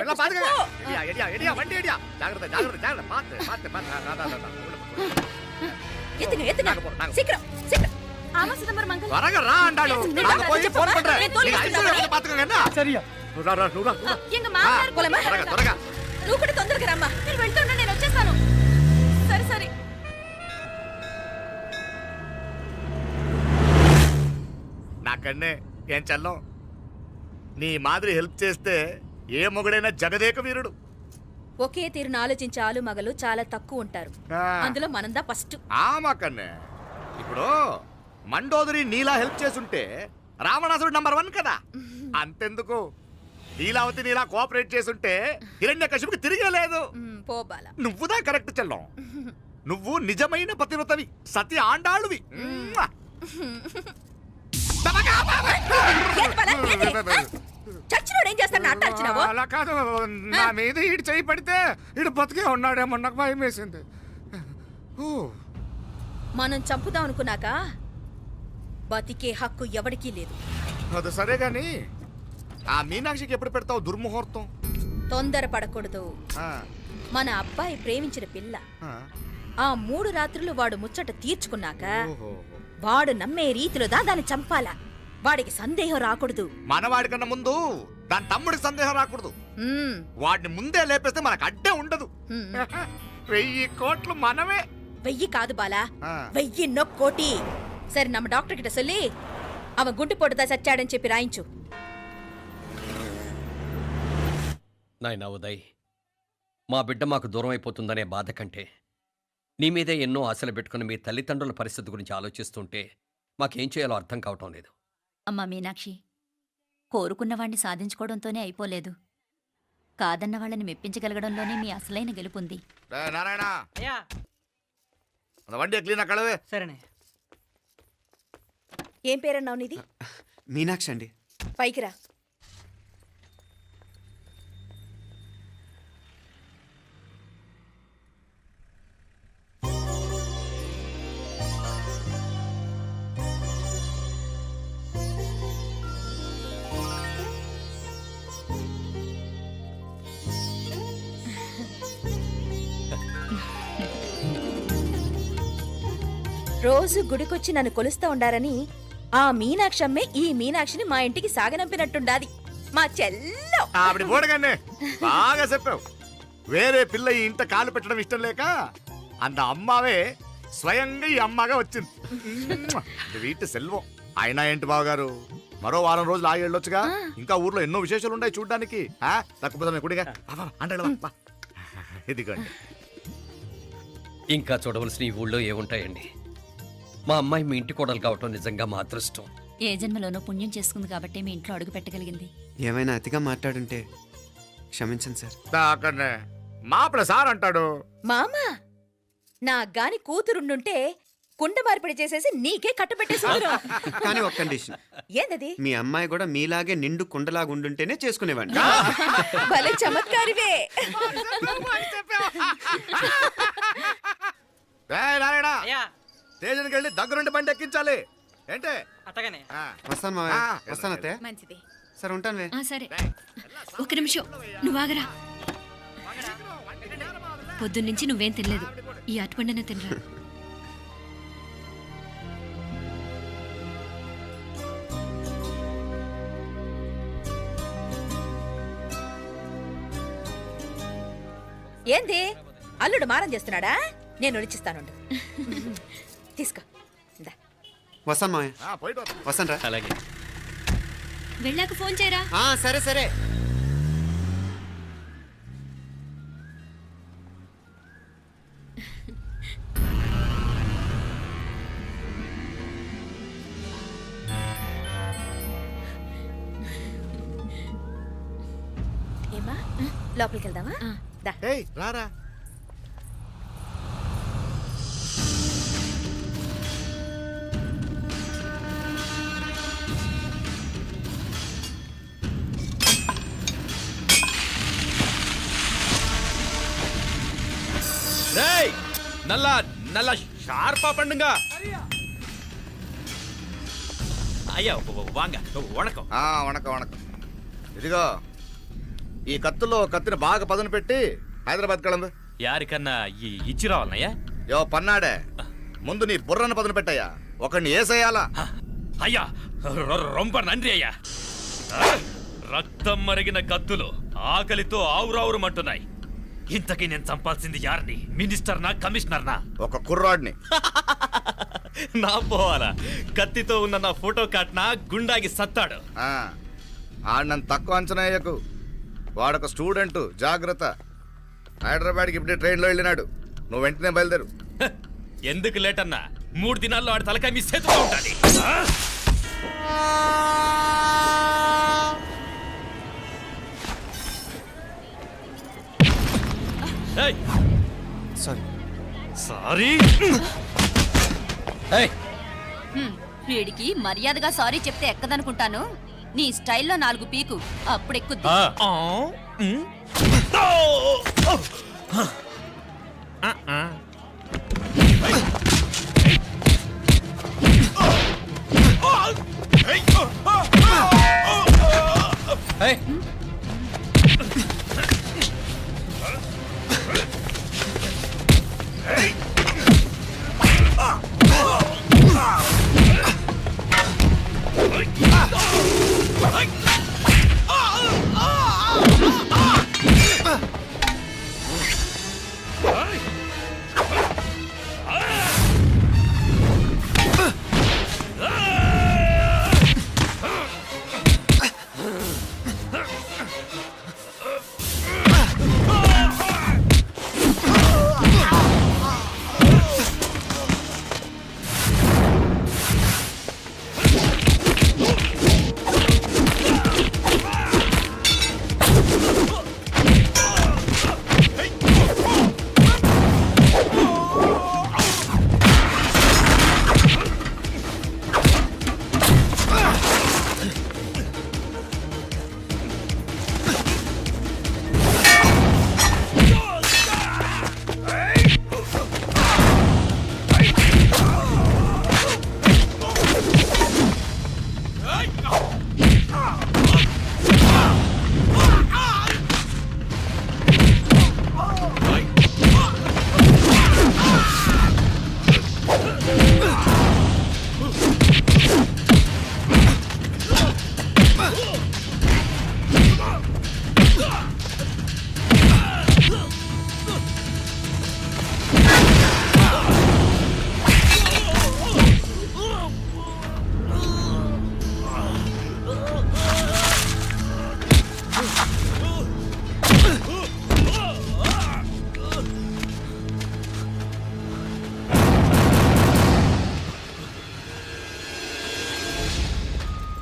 [SPEAKER 8] எல்லாம் பாத்துக்கங்க. எடியா வண்டி எடியா. ஜாகிரதை ஜாகிரதை ஜாகிரதை. பாத்து.
[SPEAKER 16] எத்துங்க எத்துங்க சீக்கிரம் சீக்கிரம். ஆமா சிதம்பரம் அங்கிள்.
[SPEAKER 8] வரங்க ரா ஆண்டாளு. நான் போய் ஃபோன் பண்றேன். நீங்க ஐஸ்வர்யாவை பாத்துக்கங்க என்ன?
[SPEAKER 14] சரியா
[SPEAKER 8] నువ్వు రా.
[SPEAKER 16] எங்க மாமனார் போலமா?
[SPEAKER 8] త్వరగా.
[SPEAKER 16] నువ్వు కూడా తొందరగా రమ్మా. నేను వెళ్తున్నా, నేను వచ్చేస్తాను. సరే సరే.
[SPEAKER 8] నాకన్నే ఏం చల్లం. నీ మాదిరి హెల్ప్ చేస్తే ఏ మొగుడైనా జగదేక వీరుడు.
[SPEAKER 16] ఒకే తీరును ఆలోచించే ఆలు మగలు చాలా తక్కువ ఉంటారు. అందులో మనందా ఫస్ట్.
[SPEAKER 8] మాకన్నే ఇప్పుడు మండోదరి నీలా హెల్ప్ చేసుంటే రావణాసుడు నంబర్ 1 కదా. అంతెందుకు లీలావతి నీలా కోఆపరేట్ చేసుంటే హిరణ్యకశిపుకి తిరిగే లేదు.
[SPEAKER 16] పోబాల
[SPEAKER 8] నువ్వుదా కరెక్ట్ చెల్లం. నువ్వు నిజమైన పతివ్రతవి, సతి ఆండాళువి.
[SPEAKER 16] చచ్చినోడు ఏం చేస్తాడు? అట్టార్చినావు.
[SPEAKER 8] అలా కాదు, నా మీద ఈడు చేయి పడితే ఈడు బతికే ఉన్నాడేమో నాకు భయం వేసింది.
[SPEAKER 16] మనం చంపుదాం అనుకున్నాక బతికే హక్కు ఎవరికీ లేదు.
[SPEAKER 8] అది సరే గాని ఆ మీనాక్షికి ఎప్పుడు పెడతావు దుర్ముహూర్తం?
[SPEAKER 16] తొందరపడకూడదు. మన అబ్బాయి ప్రేమించిన పిల్ల ఆ 3 రాత్రులు వాడు ముచ్చట తీర్చుకున్నాక వాడు నమ్మే రీతిలో దాన్ని చంపాలా. వాడికి సందేహం రాకూడదు.
[SPEAKER 8] మనవాడి కన్నా ముందు దాని తమ్ముడికి సందేహం రాకూడదు. వాడిని ముందే లేపేస్తే మనకు అడ్డే ఉండదు. 1000 కోట్లు మనమే.
[SPEAKER 16] 1000 కాదు బాలా, 1000 కోటి. సరే நம்ம డాక్టర్ కిட்ட சொல்லி அவன் గుండు పొడుదా చచ్చాడని చెప్పి రాయించు.
[SPEAKER 3] నాయనా ఉదయ్, మా బిడ్డ మాకు దూరం అయిపోతుందనే బాధ కంటే నీ మీదే ఎన్నో ఆశలు పెట్టుకుని మీ తల్లిదండ్రుల పరిస్థితి గురించి ఆలోచిస్తుంటే మాకేం చేయాలో అర్థం కావటం లేదు.
[SPEAKER 4] అమ్మా మీనాక్షి, కోరుకున్న వాణ్ణి సాధించుకోవడంతోనే అయిపోలేదు. కాదన్న వాళ్ళని మెప్పించగలగడంలోనే మీ అసలైన గెలుపుంది.
[SPEAKER 8] నారాయణ వండి క్లీన్ అక్కడవే.
[SPEAKER 14] సరేనే.
[SPEAKER 16] ఏం పేరన్నావు నీది?
[SPEAKER 2] మీనాక్షి అండి.
[SPEAKER 16] పైకి రా. రోజు గుడికొచ్చి నన్ను కొలుస్తా ఉండారని ఆ మీనాక్షమ్మే ఈ మీనాక్షిని మా ఇంటికి సాగనంపినట్టుండాది. మా చెల్లో
[SPEAKER 8] ఆవిడ పోడగానే బాగా చెప్పావు. వేరే పిల్ల ఈ ఇంట కాలు పెట్టడం ఇష్టం లేక అంత అమ్మావే స్వయంగా ఈ అమ్మగా వచ్చింది. వీటి సెల్వం. అయినా ఏంటి బావగారు, మరో వారం రోజులు ఆగి వెళ్ళొచ్చుగా. ఇంకా ఊర్లో ఎన్నో విశేషాలు ఉన్నాయి చూడ్డానికి. తక్కువ కుడిగా అంటే ఇదిగోండి.
[SPEAKER 3] ఇంకా చూడవలసిన ఈ ఊళ్ళో ఏముంటాయండి. మా అమ్మాయి మీ ఇంటి కోడలు కావటం నిజంగా మా అదృష్టం.
[SPEAKER 4] ఏ జన్మలోనో పుణ్యం చేసుకుంది కాబట్టి మీ ఇంట్లో అడుగు పెట్టగలిగింది.
[SPEAKER 2] ఏమైనా అతిగా మాట్లాడుంటే క్షమించండి సార్.
[SPEAKER 8] దాకనే మాపల సార్ అంటాడు.
[SPEAKER 16] మామా, నా గాని కూతురుండుంటే కుండ మార్పిడి చేసేసి నీకే కట్టబెట్టేసి
[SPEAKER 2] కానీ ఒక కండిషన్.
[SPEAKER 16] ఏందది?
[SPEAKER 2] మీ అమ్మాయి కూడా మీలాగే నిండు కుండలాగా ఉండుంటేనే చేసుకునేవాడిని.
[SPEAKER 16] భలే చమత్కారివే.
[SPEAKER 8] స్టేషన్కి వెళ్ళి దగ్గరుండి బండి ఎక్కించాలి. ఏంటే?
[SPEAKER 14] అట్టగానే.
[SPEAKER 2] వస్తాను మావయ్య. వస్తాను అత్తయ్య.
[SPEAKER 16] మంచిది.
[SPEAKER 2] సరే ఉంటాను.
[SPEAKER 13] సరే, ఒక నిమిషం నువ్వు ఆగరా. పొద్దున్నుంచి నువ్వేం తినలేదు. ఈ అటుపండనే తినరా.
[SPEAKER 16] ఏంది అల్లుడు మారం చేస్తున్నాడా? నేను ఒలిచిస్తానుండు. తీసుకో. ఇందా.
[SPEAKER 2] వస్తాను మామయ్య. వస్తాను రా.
[SPEAKER 7] అలాగే.
[SPEAKER 5] వెళ్ళాక ఫోన్ చేయరా.
[SPEAKER 2] సరే సరే.
[SPEAKER 16] ఏమా లోపలికి వెళ్దామా? దా.
[SPEAKER 8] ఏయ్ రారా.
[SPEAKER 15] டேய் நல்லா நல்லா ஷார்ப்பா பண்ணுங்க. ஐயா வாங்க வணக்கம்.
[SPEAKER 8] వణకం వణకం. ఇదిగో ఈ కత్తుల్లో కత్తిని బాగా పదును పెట్టి హైదరాబాద్ కిళంబు.
[SPEAKER 15] యారికన్నా ఇచ్చి రావాలన్నయ్యా?
[SPEAKER 8] యో పన్నాడే, ముందు నీ బుర్రను పదును పెట్టయ్యా. ఒకడిని ఏసేయాలా?
[SPEAKER 15] అయ్యా రొంప నంది అయ్యా. రక్తం మరిగిన కత్తులు ఆకలితో ఆవురావురమంటున్నాయి. ఇంతకీ నేను చంపాల్సింది యారిని? మినిస్టర్నా కమిషనర్నా?
[SPEAKER 8] ఒక కుర్రాడిని.
[SPEAKER 15] నా పోవాలా? కత్తితో ఉన్న నా ఫోటో కాట్నా గుండాగి సత్తాడు.
[SPEAKER 8] ఆడినంత తక్కువ అంచనా వేయకు. వాడొక స్టూడెంట్, జాగ్రత్త. హైదరాబాద్కి ఇప్పుడే ట్రైన్లో వెళ్ళినాడు. నువ్వు వెంటనే బయలుదేరు.
[SPEAKER 15] ఎందుకు లేట్ అన్నా? 3 దినాల్లో ఆడి తలకాయ మీ చేతిలో ఉండాలి. సారీ.
[SPEAKER 4] వీడికి మర్యాదగా సారీ చెప్తే ఎక్కదనుకుంటాను. నీ స్టైల్లో 4 పీకు, అప్పుడెక్కుద్ది.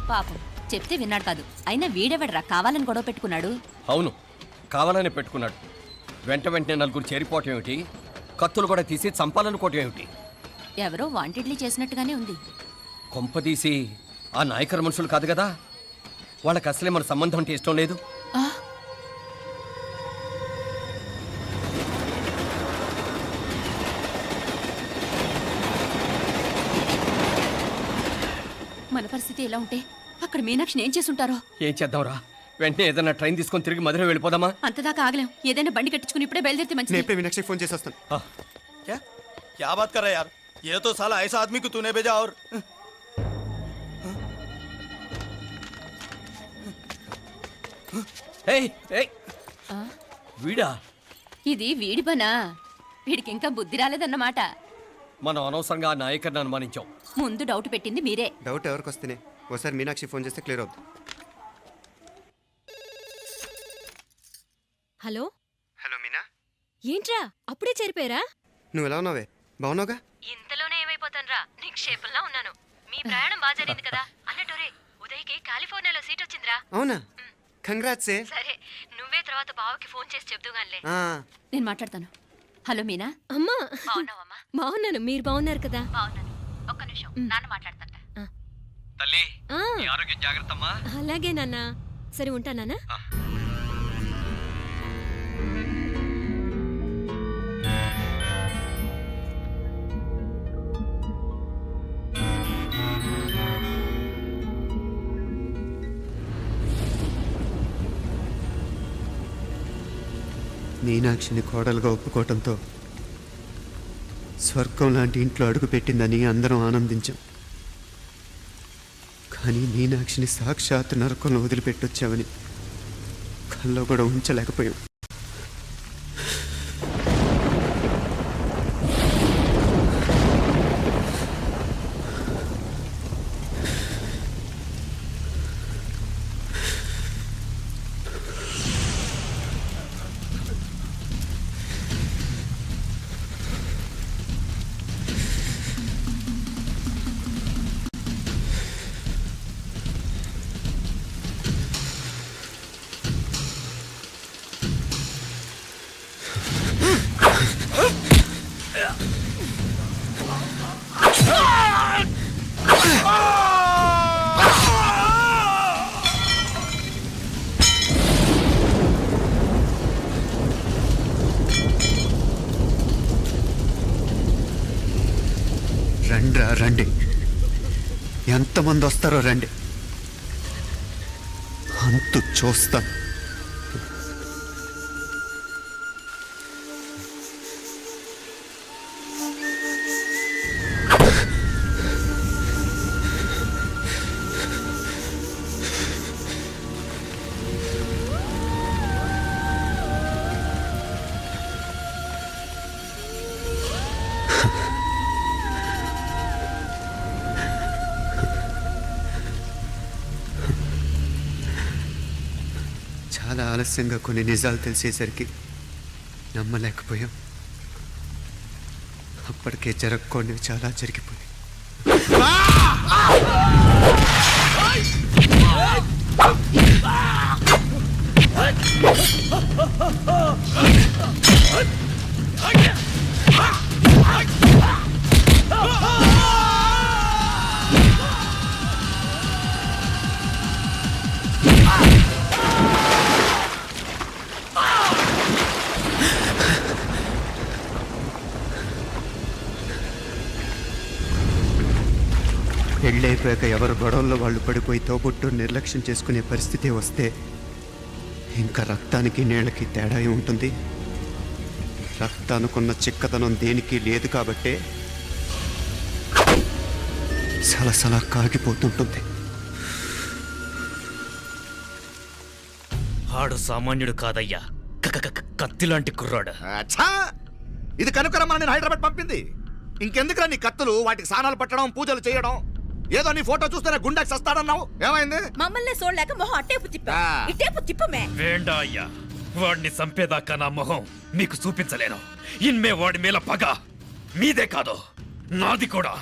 [SPEAKER 4] పాపం చెప్తే విన్నాడు కాదు. అయినా వీడెవడరా కావాలని గొడవ పెట్టుకున్నాడు?
[SPEAKER 3] అవును, కావాలని పెట్టుకున్నాడు. వెంటనే 4 చేరిపోవటం ఏమిటి, కత్తులు కూడా తీసి చంపాలనుకోవటం ఏమిటి?
[SPEAKER 4] ఎవరో వాంటెడ్లీ చేసినట్టుగానే ఉంది.
[SPEAKER 3] కొంపదీసి ఆ నాయకర్ మనుషులు కాదు కదా? వాళ్ళకి అసలే మన సంబంధం అంటే ఇష్టం లేదు.
[SPEAKER 4] మన పరిస్థితి ఎలా ఉంటే అక్కడ మీనాక్షిని ఏం చేసుంటారో?
[SPEAKER 3] ఏం చేద్దాంరా? వెంటనే ఏదైనా ట్రైన్ తీసుకొని తిరిగి మధుర వెళ్ళిపోదామా?
[SPEAKER 4] అంతదాకా ఆగలేం. ఏదైనా బండి కట్టించుకుని ఇప్పుడే బయలుదేరితే మంచిది.
[SPEAKER 2] నేను మీనాక్షికి ఫోన్ చేసి వస్తాను.
[SPEAKER 10] क्या बात कर रहा है यार? ये तो साला ऐसा आदमी को तूने भेजा और
[SPEAKER 3] ఏయ్ ఏయ్ వీడా?
[SPEAKER 4] ఇది వీడి పనా? వీడికి ఇంకా బుద్ధి రాలేదన్నమాట.
[SPEAKER 3] మనం అనవసరంగా ఆ నాయకుడిని అనుమానించాం.
[SPEAKER 4] ముందు డౌట్ పెట్టింది మీరే.
[SPEAKER 2] డౌట్ ఎవరికి వస్తేనే ఒకసారి మీనాక్షి ఫోన్ చేస్తే క్లియర్ అవుతుంది.
[SPEAKER 13] హలో
[SPEAKER 2] హలో మీనా,
[SPEAKER 13] ఏంట్రా అప్పుడే చేరిపోయారా?
[SPEAKER 2] నువ్వు ఎలా ఉన్నావే? బాగున్నావుగా?
[SPEAKER 13] ఇంతలోనే ఏమైపోతానరా, నిక్షేపంలా ఉన్నాను. మీ ప్రయాణం బాగా జరిగింది కదా? అన్నట్టురే ఉదయ్కి కాలిఫోర్నియాలో సీట్ వచ్చిందిరా.
[SPEAKER 2] అవునా? కంగ్రాట్స్.
[SPEAKER 13] సరే నువ్వే తర్వాత బావకి ఫోన్ చేసి చెప్దుగానిలే.
[SPEAKER 4] నేను మాట్లాడతాను. హలో మీనా.
[SPEAKER 13] అమ్మా
[SPEAKER 4] బాగున్నావమ్మా?
[SPEAKER 13] బాగున్నాను, మీరు బాగున్నారు కదా?
[SPEAKER 4] బాగున్నాను. ఒక్క నిమిషం, నాన్న మాట్లాడతాట.
[SPEAKER 3] తల్లి,
[SPEAKER 13] ఆ,
[SPEAKER 3] నీ ఆరోగ్యం జాగ్రత్తమ్మా.
[SPEAKER 13] అలాగే నాన్న. సరే ఉంటానా?
[SPEAKER 2] మీనాక్షిని కోడలుగా ఒప్పుకోవటంతో స్వర్గం లాంటి ఇంట్లో అడుగు పెట్టిందని అందరం ఆనందించాం. కానీ మీనాక్షిని సాక్షాత్ నరకంలో వదిలిపెట్టొచ్చామని కల్లో కూడా ఉంచలేకపోయాం. రండ్రా రండి, ఎంతమంది వస్తారో రండి, అంతు చూస్తాను. చాలా ఆలస్యంగా కొన్ని నిజాలు తెలిసేసరికి నమ్మలేకపోయాం. అప్పటికే జరగకూడనివి చాలా జరిగిపోయాయి. పెళ్ళైపోయాక ఎవరు గొడవల్లో వాళ్ళు పడిపోయి తోబుట్టు నిర్లక్ష్యం చేసుకునే పరిస్థితి వస్తే ఇంకా రక్తానికి నీళ్ళకి తేడా ఉంటుంది. రక్తానుకున్న చిక్కదనం దేనికి లేదు కాబట్టే సలసలా కాగిపోతుంటుంది.
[SPEAKER 6] ఆడు సామాన్యుడు కాదయ్యా, కత్తి లాంటి కుర్రాడు.
[SPEAKER 8] ఇది కనుకరమ్మని నేను హైదరాబాద్ పంపింది. ఇంకెందుకురా నీ కత్తులు, వాటికి స్నానాలు పట్టడం, పూజలు చేయడం? ఏదో నీ ఫోటో చూస్తేనే గుండెకి సస్తాడన్నావు, ఏమైంది?
[SPEAKER 16] మమ్మల్ని చూడలేక మొహం అట్టేపు తిప్పా, ఇట్టేపు తిప్పమే.
[SPEAKER 17] వేండా అయ్యా, వాడిని చంపేదాకా నా మొహం మీకు చూపించలేను. ఇన్మే వాడి మేల పగ మీదే కాదు, నాది కూడా.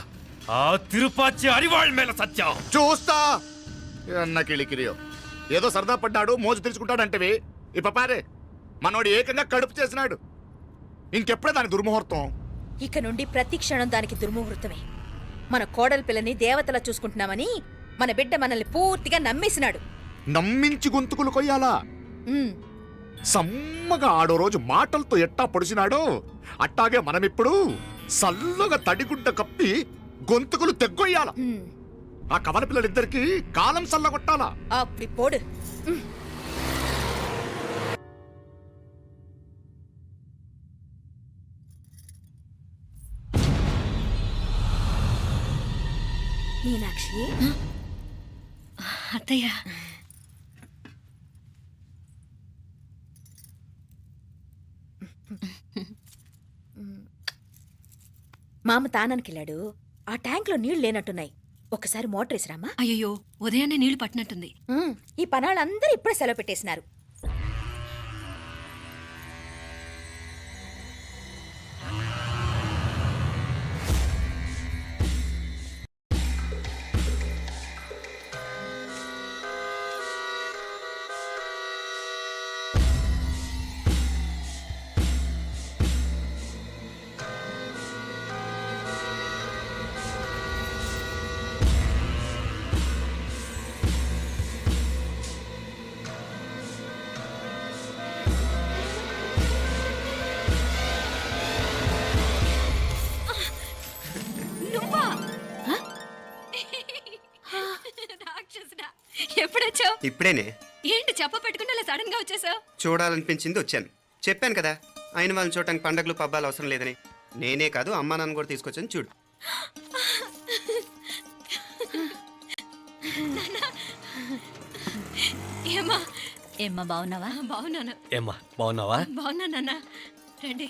[SPEAKER 17] ఆ తిరుపాచి అరివాళ్ళ మేల సత్యం
[SPEAKER 8] చూస్తా. కిళికిరియో ఏదో సరదా పడ్డాడు, మోజు తెలుసుకుంటాడంటవి. ఈ పపారే మనోడు ఏకంగా కడుపు చేసినాడు. ఇంకెప్పుడే దాని దుర్ముహూర్తం.
[SPEAKER 16] ఇక నుండి ప్రతి క్షణం దానికి దుర్ముహూర్తమే. మన కోడల పిల్లని దేవతలా చూసుకుంటున్నామని మన బిడ్డ మనల్ని పూర్తిగా నమ్మేసినాడు.
[SPEAKER 8] నమ్మించి గొంతుకులు కొయ్యాలా? సమ్మగా ఆడో రోజు మాటలతో ఎట్టా పొడిచినాడో అట్టాగే మనమిప్పుడు సల్లుగా తడిగుడ్డ కప్పి గొంతుకులు తెగ్గొయ్యాల. ఆ కవల పిల్లలిద్దరికి కాలం సల్లగొట్టాలా.
[SPEAKER 16] అప్పుడు పోడు. మీనాక్షి,
[SPEAKER 13] అత్తయ్య,
[SPEAKER 16] మామ తానానికి వెళ్ళాడు. ఆ ట్యాంక్లో నీళ్లు లేనట్టున్నాయి. ఒకసారి మోటార్ వేసిరామా.
[SPEAKER 13] అయ్యో ఉదయాన్నే నీళ్లు పట్టినట్టుంది.
[SPEAKER 16] ఈ పనాళ్ళందరూ ఇప్పుడే సెలవు పెట్టేసినారు.
[SPEAKER 13] నువ్వా? రాక్షసుడా, ఎప్పుడొచ్చావు?
[SPEAKER 2] ఇప్పుడేనే
[SPEAKER 13] ఏంటి చెప్ప పెట్టుకుంటే అలా సడన్ గా వచ్చేసావు?
[SPEAKER 2] చూడాలనిపించింది వచ్చాను. చెప్పాను కదా ఆయన వాళ్ళని చూడటానికి పండగలు పబ్బాలు అవసరం లేదని. నేనే కాదు అమ్మా నాన్న కూడా తీసుకొచ్చాను చూడు.
[SPEAKER 13] ఏమ్మా?
[SPEAKER 4] ఏమ్మా బాగున్నావా?
[SPEAKER 13] బాగున్నాను.
[SPEAKER 3] ఏమ్మా బాగున్నావా?
[SPEAKER 13] బాగున్నా నాన్న. రండి.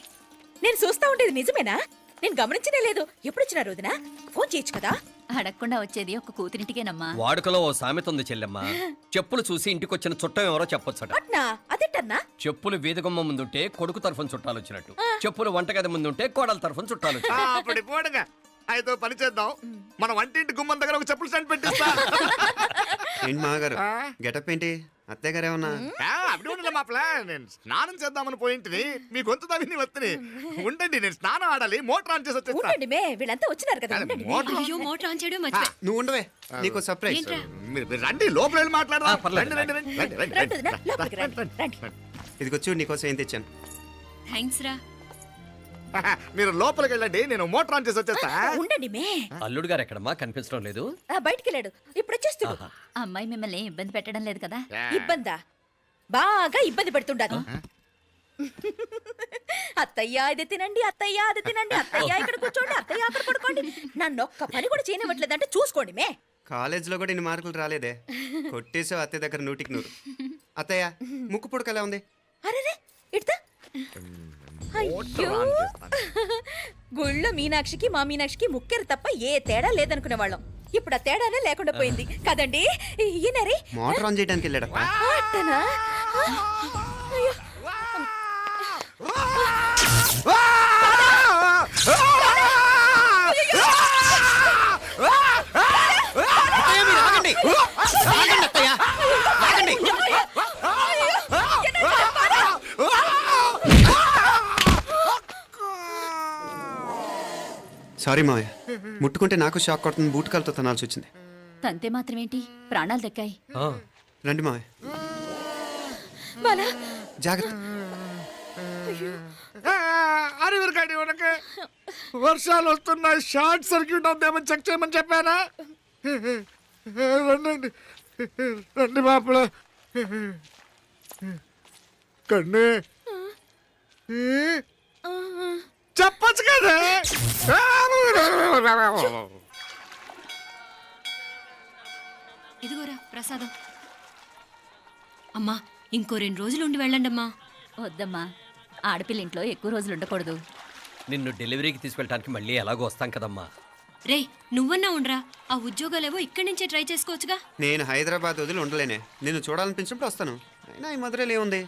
[SPEAKER 16] నేను చూస్తా ఉండేది నిజమేనా? నేను గమనించనే లేదు. ఎప్పుడొచ్చినా రోజున ఫోన్ చేయొచ్చు కదా.
[SPEAKER 4] అడగకుండా వచ్చేది ఒక కూతురింటికేనమ్మా.
[SPEAKER 3] వాడుకలో ఓ సామెత ఉంది చెల్లెమ్మ. చెప్పులు చూసి ఇంటికొచ్చిన చుట్టం ఎవరో చెప్పొచ్చట.
[SPEAKER 16] అట్నా? అదేటన్నా?
[SPEAKER 3] చెప్పులు వీధగుమ్మ ముందుంటే కొడుకు తరఫున చుట్టాలు వచ్చినట్టు, చెప్పులు వంటగది ముందుంటే కోడల తరఫున చుట్టాలు వచ్చినట్టు.
[SPEAKER 8] అప్పటి పోడుగా అయితే పని చేద్దాం. మన వంటింటి గుమ్మం దగ్గర ఒక చెప్పులు స్టాండ్ పెట్టిస్తా.
[SPEAKER 2] ఏంటి మామగారు గెటప్ ఏంటి? అత్తయ్య గారు ఏమన్నా?
[SPEAKER 8] అప్పుడు ఉండలే మా ప్లాన్. నేను స్నానం చేద్దామని పోయింటిని, మీ గొంతు తవ్వి వస్తుంది. ఉండండి, నేను స్నానం ఆడాలి. మోటార్ ఆన్ చేసి వచ్చేస్తా.
[SPEAKER 16] ఉండండి మే, వీళ్ళంతా వచ్చినారు కదా. ఉండండి మే.
[SPEAKER 13] అయ్యో మోటార్ ఆన్ చేయడం మర్చిపోయా.
[SPEAKER 2] నువ్వు ఉండవే, నీకు సర్ప్రైజ్.
[SPEAKER 13] ఏంట్రా?
[SPEAKER 8] మీరు రండి, లోపల వెళ్ళి మాట్లాడదాం.
[SPEAKER 3] పర్లేదు.
[SPEAKER 8] రండి, రండి, రండి, రండి,
[SPEAKER 16] రండి
[SPEAKER 8] రండి,
[SPEAKER 16] వదినా, లోపలికి రండి. రండి.
[SPEAKER 2] ఇదిగో చూడు నీకోసం ఏం తెచ్చాను.
[SPEAKER 13] థ్యాంక్స్ రా.
[SPEAKER 8] మీరు లోపలికి వెళ్ళండి, నేను మోటార్ ఆన్ చేసి వచ్చేస్తా.
[SPEAKER 16] ఉండండి మే.
[SPEAKER 3] అల్లుడు గారు ఎక్కడమ్మా? కనిపించడం లేదు.
[SPEAKER 16] బయటికి వెళ్ళాడు. ఇప్పుడు వచ్చేస్తాడు.
[SPEAKER 4] అమ్మాయి మిమ్మల్ని ఏం ఇబ్బంది పెట్టడం లేదు కదా?
[SPEAKER 16] ఇబ్బందా? బాగా ఇబ్బంది పెడుతుండదు. అత్తయ్య ఇది తినండి, అత్తయ్య అది తినండి, అత్తయ్య ఇక్కడ కూర్చోండి, అత్తయ్య అక్కడ పడుకోండి. నన్ను ఒక్క పని కూడా చేయనివ్వట్లేదంటే చూసుకోండి మే.
[SPEAKER 2] కాలేజీలో కూడా ఇన్ని మార్కులు రాలేదే. కొట్టేసావు అత్తయ్య దగ్గర 100కి 100. అత్తయ్య ముక్కు పుడక ఎలా ఉంది?
[SPEAKER 16] అరే ఇడతా. అయ్యో, గుళ్ళో మీనాక్షికి మా మీనాక్షికి ముక్కెరు తప్ప ఏ తేడా లేదనుకునే వాళ్ళం. ఇప్పుడు ఆ తేడానే లేకుండా పోయింది కదండి. ఈయనరే
[SPEAKER 2] మోటార్ ఆన్ చేయడానికి వెళ్ళాడప్ప.
[SPEAKER 16] అట్టనా? అయ్యో.
[SPEAKER 2] సారీ మావయ్య, ముట్టుకుంటే నాకు షాక్ కొడుతుంది. బూట్ కాలుతో తనాల్సి వచ్చింది.
[SPEAKER 4] తంతే మాత్రమేంటి, ప్రాణాలు దక్కాయి.
[SPEAKER 2] రండి మావయ్య,
[SPEAKER 16] బాలా,
[SPEAKER 2] జాగ్రత్త.
[SPEAKER 8] అరవిరకండి, ఉనకే వర్షాలు వస్తున్నాయి. షార్ట్ సర్క్యూట్ అవుతామని చెక్ చేయమని చెప్పానా? రండి రండి మాపల. కన్నే చెప్పచ్చు కదా.
[SPEAKER 13] ఇదిగోరా ప్రసాదం. అమ్మా ఇంకో 2 రోజులు ఉండి వెళ్ళండమ్మా.
[SPEAKER 4] వద్దమ్మా, ఆడపిల్ల ఇంట్లో ఎక్కువ రోజులు ఉండకూడదు.
[SPEAKER 3] నిన్ను డెలివరీకి తీసుకెళ్ళడానికి మళ్ళీ ఎలాగో వస్తాం కదమ్మా.
[SPEAKER 13] రే నువ్వన్నా ఉండరా, ఆ ఉద్యోగాలేవో ఇక్కడి నుంచే ట్రై చేసుకోవచ్చుగా.
[SPEAKER 2] నేను హైదరాబాద్ వదిలి ఉండలేనే. నిన్ను చూడాలనిపించినప్పుడు వస్తాను. అయినా ఈ మధురలో ఏముంది?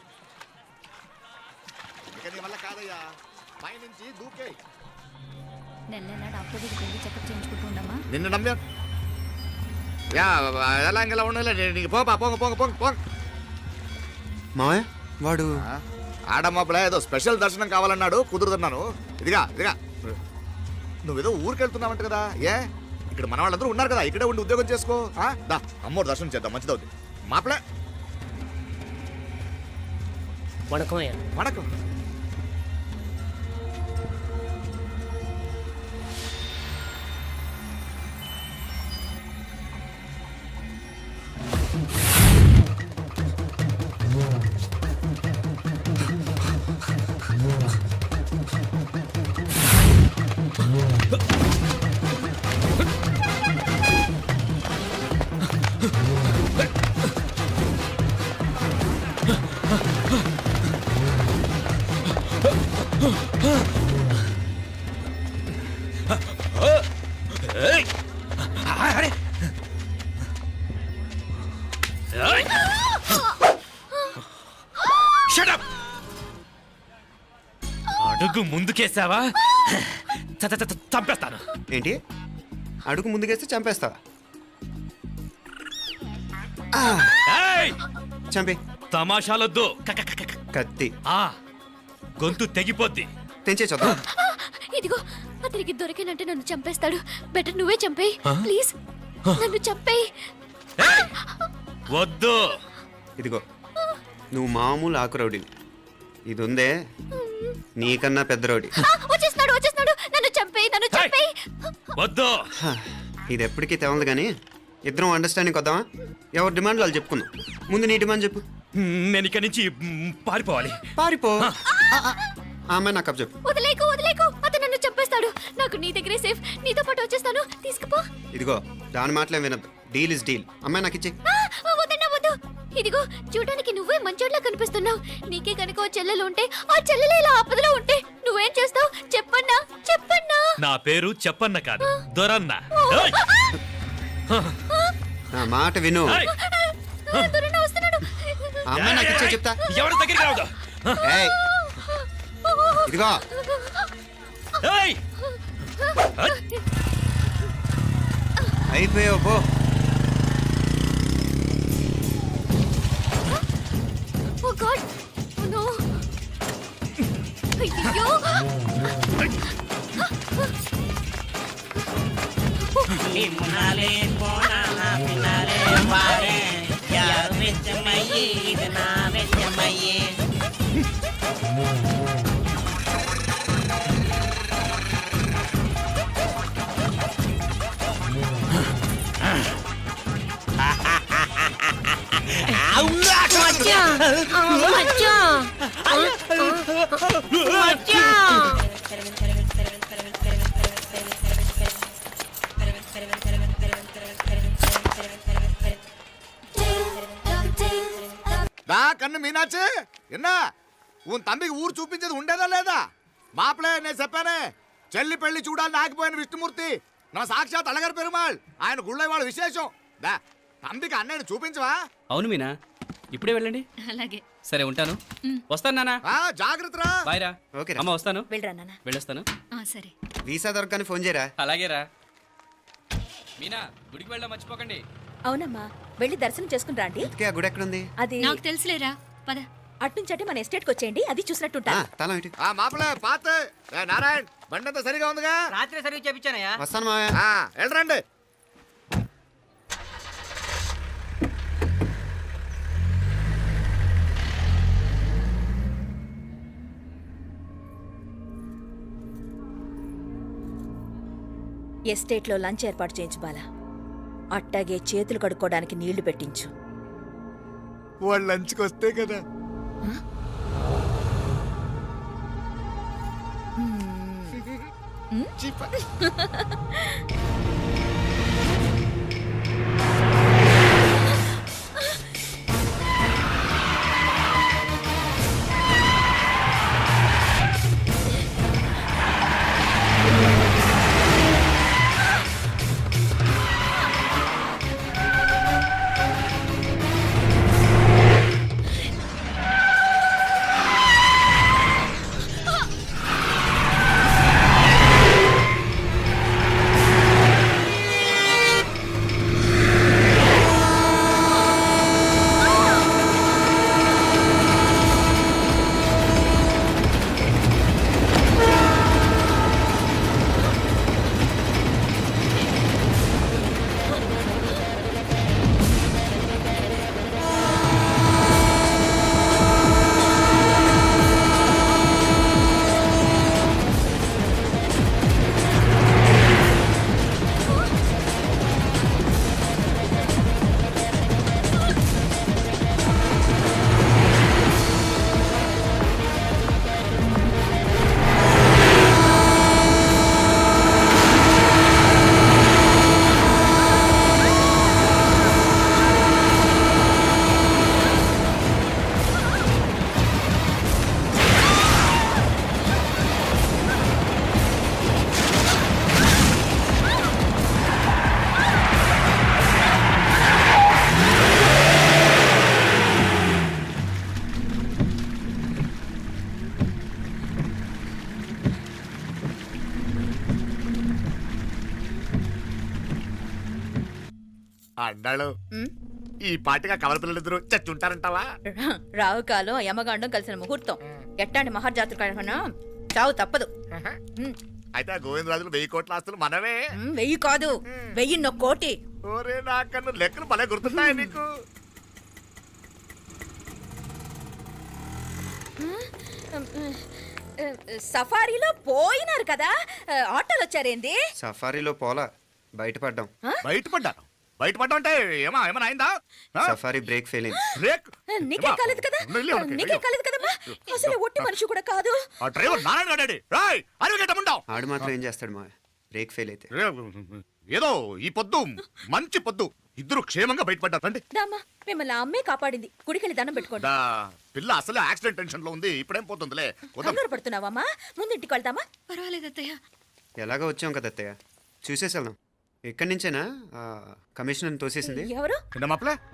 [SPEAKER 8] కాదయ్యా, పైనుంచి దూకే.
[SPEAKER 4] నెల డాక్టర్ దగ్గరికి వెళ్ళి చెకప్ చేయించుకుంటూ ఉండమ్మా.
[SPEAKER 8] నిన్ను నమ్మా ఎలా ఇంకెలా ఉండాలి. పోపా పోంగ పోంగ పోంగ పోంగ.
[SPEAKER 2] మావయ్య వాడు
[SPEAKER 8] ఆడమ్మప్పుడే ఏదో స్పెషల్ దర్శనం కావాలన్నాడు, కుదురుతున్నాను. ఇదిగా నువ్వేదో ఊరికెళ్తున్నావంట కదా. ఇక్కడ మన వాళ్ళందరూ ఉన్నారు కదా, ఇక్కడే ఉండి ఉద్యోగం చేసుకో. దా అమ్మోరు దర్శనం చేద్దాం, మంచిదవుతుంది. మాపలే
[SPEAKER 6] వణకం.
[SPEAKER 8] వణకం.
[SPEAKER 6] ముందుకేసావా చంపేస్తాను.
[SPEAKER 2] ఏంటి అడుగు ముందుకేస్తే చంపేస్తావా?
[SPEAKER 6] ఏయ్!
[SPEAKER 2] చంపే.
[SPEAKER 6] తమాషాలొద్దు.
[SPEAKER 2] కత్తి
[SPEAKER 6] గొంతు తెగిపోద్ది.
[SPEAKER 2] తెంచే చూద్దాం.
[SPEAKER 13] ఇదిగో అతనికి దొరికినంటే నన్ను చంపేస్తాడు. బెటర్ నువ్వే చంపేయి ప్లీజ్. నన్ను చంపేయి.
[SPEAKER 6] వద్దు.
[SPEAKER 2] ఇదిగో నువ్వు మామూలు ఆకు రౌడీవి. ఇది ఉందే నీకన్నా పెద్ద రౌడీ.
[SPEAKER 13] వచ్చేస్తున్నాడు వచ్చేస్తున్నాడు. నన్ను చంపేయి నన్ను చంపేయి.
[SPEAKER 6] వద్దు.
[SPEAKER 2] ఇది ఎప్పటికీ తెవలదు కానీ ఇద్దరం అండర్స్టాండింగ్ వద్దామా? ఎవరి డిమాండ్ వాళ్ళు చెప్పుకుందాం. ముందు నీ డిమాండ్ చెప్పు.
[SPEAKER 6] నేను ఇక్కడి నుంచి పారిపోవాలి.
[SPEAKER 2] పారిపో. ఆ అమ్మాయి నాకు చెప్పు.
[SPEAKER 13] వదిలేకు వదిలేకు. అతను నన్ను చంపేస్తాడు. నాకు నీ దగ్గరే సేఫ్. నీతో పాటు వచ్చేస్తాను. తీసుకుపో.
[SPEAKER 2] ఇదిగో దాని మాటలేం వినద్దు. Deal is deal. అమ్మాయి నాకు ఇచ్చే.
[SPEAKER 13] వద్దన్నా వద్దు. ఇదిగో చూడడానికి నువ్వే మంచోట్లా కనిపిస్తున్నావు. నీకే కనుక ఓ చెల్లెలు ఉంటే ఆ చెల్లెలు ఇలా ఆపదలో ఉంటే నువ్వేం చేస్తావు చెప్పన్నా చెప్పన్నా.
[SPEAKER 6] నా పేరు చెప్పన్న కాదు దొరన్న.
[SPEAKER 2] నా మాట విను.
[SPEAKER 13] దొరన్న వస్తున్నాడు.
[SPEAKER 2] అమ్మాయి నాకు ఇచ్చే చెప్తా.
[SPEAKER 6] ఎవరి దగ్గరికి రావద్దు.
[SPEAKER 2] ఏయ్ ఇదిగో అయిపోయావు పో.
[SPEAKER 13] ఓ గాడ్ నో. అయ్యో
[SPEAKER 6] నిమ్మనాలే పోనానా పినాలే వారే యార్ వెచ్చమయ్యే ఇది నా వెచ్చమయ్యే.
[SPEAKER 8] దా కన్ను మీనాచి ఎన్నా ఉన్ తంబికి ఊరు చూపించేది ఉండేదా లేదా? మాపలే నేను చెప్పానే చెల్లి పెళ్లి చూడాలని ఆగిపోయిన విష్ణుమూర్తి నా సాక్షాత్ అలగర్ పెరుమాళ్. ఆయన గుళ్ళో వాళ్ళ విశేషం. దా తంబికి అన్నయ్యని చూపించవా?
[SPEAKER 7] అవును మీనా, ఇప్పుడే వెళ్ళండి.
[SPEAKER 13] అలాగే.
[SPEAKER 7] సరే ఉంటాను. వస్తాను నాన్న.
[SPEAKER 8] జాగ్రత్త రా.
[SPEAKER 7] బాయ్ రా.
[SPEAKER 2] ఓకే
[SPEAKER 7] అమ్మ వస్తాను.
[SPEAKER 16] వెళ్ళరా నాన్న.
[SPEAKER 7] వెళ్ళొస్తాను.
[SPEAKER 13] సరే.
[SPEAKER 2] వీసా దొరకని ఫోన్ చేయరా?
[SPEAKER 7] అలాగే రా. మీనా గుడికి వెళ్ళడం మర్చిపోకండి.
[SPEAKER 16] అవునమ్మా వెళ్ళి దర్శనం చేసుకుని రండి.
[SPEAKER 2] ఆ గుడి ఎక్కడుంది?
[SPEAKER 16] అది
[SPEAKER 13] నాకు తెలుసులేరా పద.
[SPEAKER 16] అట్నుంచి మన ఎస్టేట్కి వచ్చేయండి. అది చూసినట్టుంటా.
[SPEAKER 2] తలం ఇటు.
[SPEAKER 8] మాపలే పాత నారాయణ్ బండంతా సరిగా ఉందిగా?
[SPEAKER 6] రాత్రి సర్వీస్ చేపించానయ్యా.
[SPEAKER 2] వస్తాను మావయ్య.
[SPEAKER 8] వెళ్ళరండి.
[SPEAKER 16] ఎస్టేట్లో లంచ్ ఏర్పాటు చేయించు బాలా. అట్టాగే చేతులు కడుక్కోవడానికి నీళ్లు పెట్టించు.
[SPEAKER 8] వాళ్ళు లంచ్కి వస్తే కదా. అన్నాడు
[SPEAKER 16] ఉమ్,
[SPEAKER 8] ఈ పాటిగా కవల పిల్లలిద్దరూ చచ్చుంటారంటావా?
[SPEAKER 16] రావు కాలం యమగాండం కలిసిన ముహూర్తం ఎట్టాంటి మహర్జాతృ కన్నా చావు తప్పదు. ఉమ్,
[SPEAKER 8] అయితే ఆ గోవిందరాజులు 1000 కోట్ల ఆస్తులు మనమే.
[SPEAKER 16] 1000 కాదు 1000 కోటి.
[SPEAKER 8] ఓరే నాకన్ను లెక్కలు భలే గుర్తున్నాయి నీకు.
[SPEAKER 16] సఫారీలో పోయినారు కదా, ఆటోలు వచ్చారేంది?
[SPEAKER 2] సఫారీలో పోలా బయటపడ్డాం.
[SPEAKER 8] బయటపడ్డాను. బయటపడ్డా అంటే ఏమైనా అయిందా?
[SPEAKER 2] సఫారీ బ్రేక్ ఫెయిల్ అయింది.
[SPEAKER 8] బ్రేక్
[SPEAKER 16] నీకే కాలేదు కదా, నీకే కాలేదు కదమ్మా. అసలు ఒట్టి మనిషి కూడా కాదు.
[SPEAKER 8] ఆ డ్రైవర్ నారాయణ గడ్డి రాయ్ అరగటముండావు.
[SPEAKER 2] ఆడు మాత్రం ఏం చేస్తాడు మా బ్రేక్ ఫెయిల్ అయితే.
[SPEAKER 8] ఏదో ఈ పొద్దు మంచి పొద్దు ఇద్దరు క్షేమంగా బయటపడ్డారండి.
[SPEAKER 16] దామా మిమ్మల్ని ఆ అమ్మే కాపాడింది. గుడికెళ్ళి దండం పెట్టుకోండి.
[SPEAKER 8] పిల్ల అసలే యాక్సిడెంట్ టెన్షన్ లో ఉంది. ఇప్పుడేం పోతుందిలే.
[SPEAKER 16] కంగారు పడుతున్నావమ్మా? ముందు ఇంటికి వెళ్తామా?
[SPEAKER 13] పర్వాలేదు అత్తయ్య.
[SPEAKER 2] ఎలాగో వచ్చాం కదా అత్తయ్య, చూసేసి వెళ్దాం. ఇక్కడి నుంచేనా కమిషనర్ తోసేసింది?
[SPEAKER 16] ఎవరు?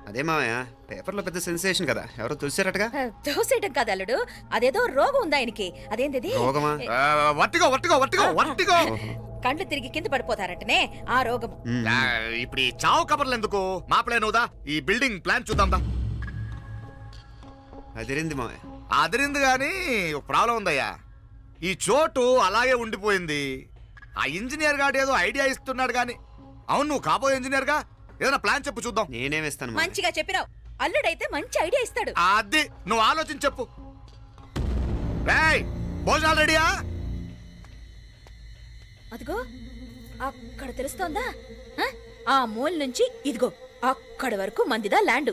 [SPEAKER 2] అదే మావయ్య, పేపర్లో పెద్ద సెన్సేషన్ కదా, ఎవరో తోసారటగా.
[SPEAKER 16] దోసేయటం కాదు అల్లుడు, అదేదో రోగం ఉందా ఆయనకి. అదేంటిది?
[SPEAKER 2] రోగమా?
[SPEAKER 16] కండ్లు తిరిగి కింద పడిపోతారటనే ఆ రోగం.
[SPEAKER 8] ఇప్పుడు ఈ చావు కబర్లు ఎందుకు? మాపలేనుదా ఈ బిల్డింగ్ ప్లాన్ చూద్దాం.
[SPEAKER 2] అదిరింది మావయ్య.
[SPEAKER 8] అదిరింది గాని ఒక ప్రాబ్లం ఉందయ్యా. ఈ చోటు అలాగే ఉండిపోయింది. ఆ ఇంజనీర్ గాడు ఏదో ఐడియా ఇస్తున్నాడు గాని. అవును, నువ్వు కాబోయే ఇంజనీర్ గా ఏదైనా ప్లాన్ చెప్పు చూద్దాం.
[SPEAKER 2] నేనేమిస్తాను?
[SPEAKER 16] మంచిగా చెప్పినావు. అల్లుడైతే మంచి ఐడియా ఇస్తాడు.
[SPEAKER 8] అది నువ్వు ఆలోచించి చెప్పు. భోజనాలు రెడీయా?
[SPEAKER 16] అదిగో అక్కడ తెలుస్తోందా? ఆ మూల నుంచి ఇదిగో అక్కడ వరకు మందిదా ల్యాండ్.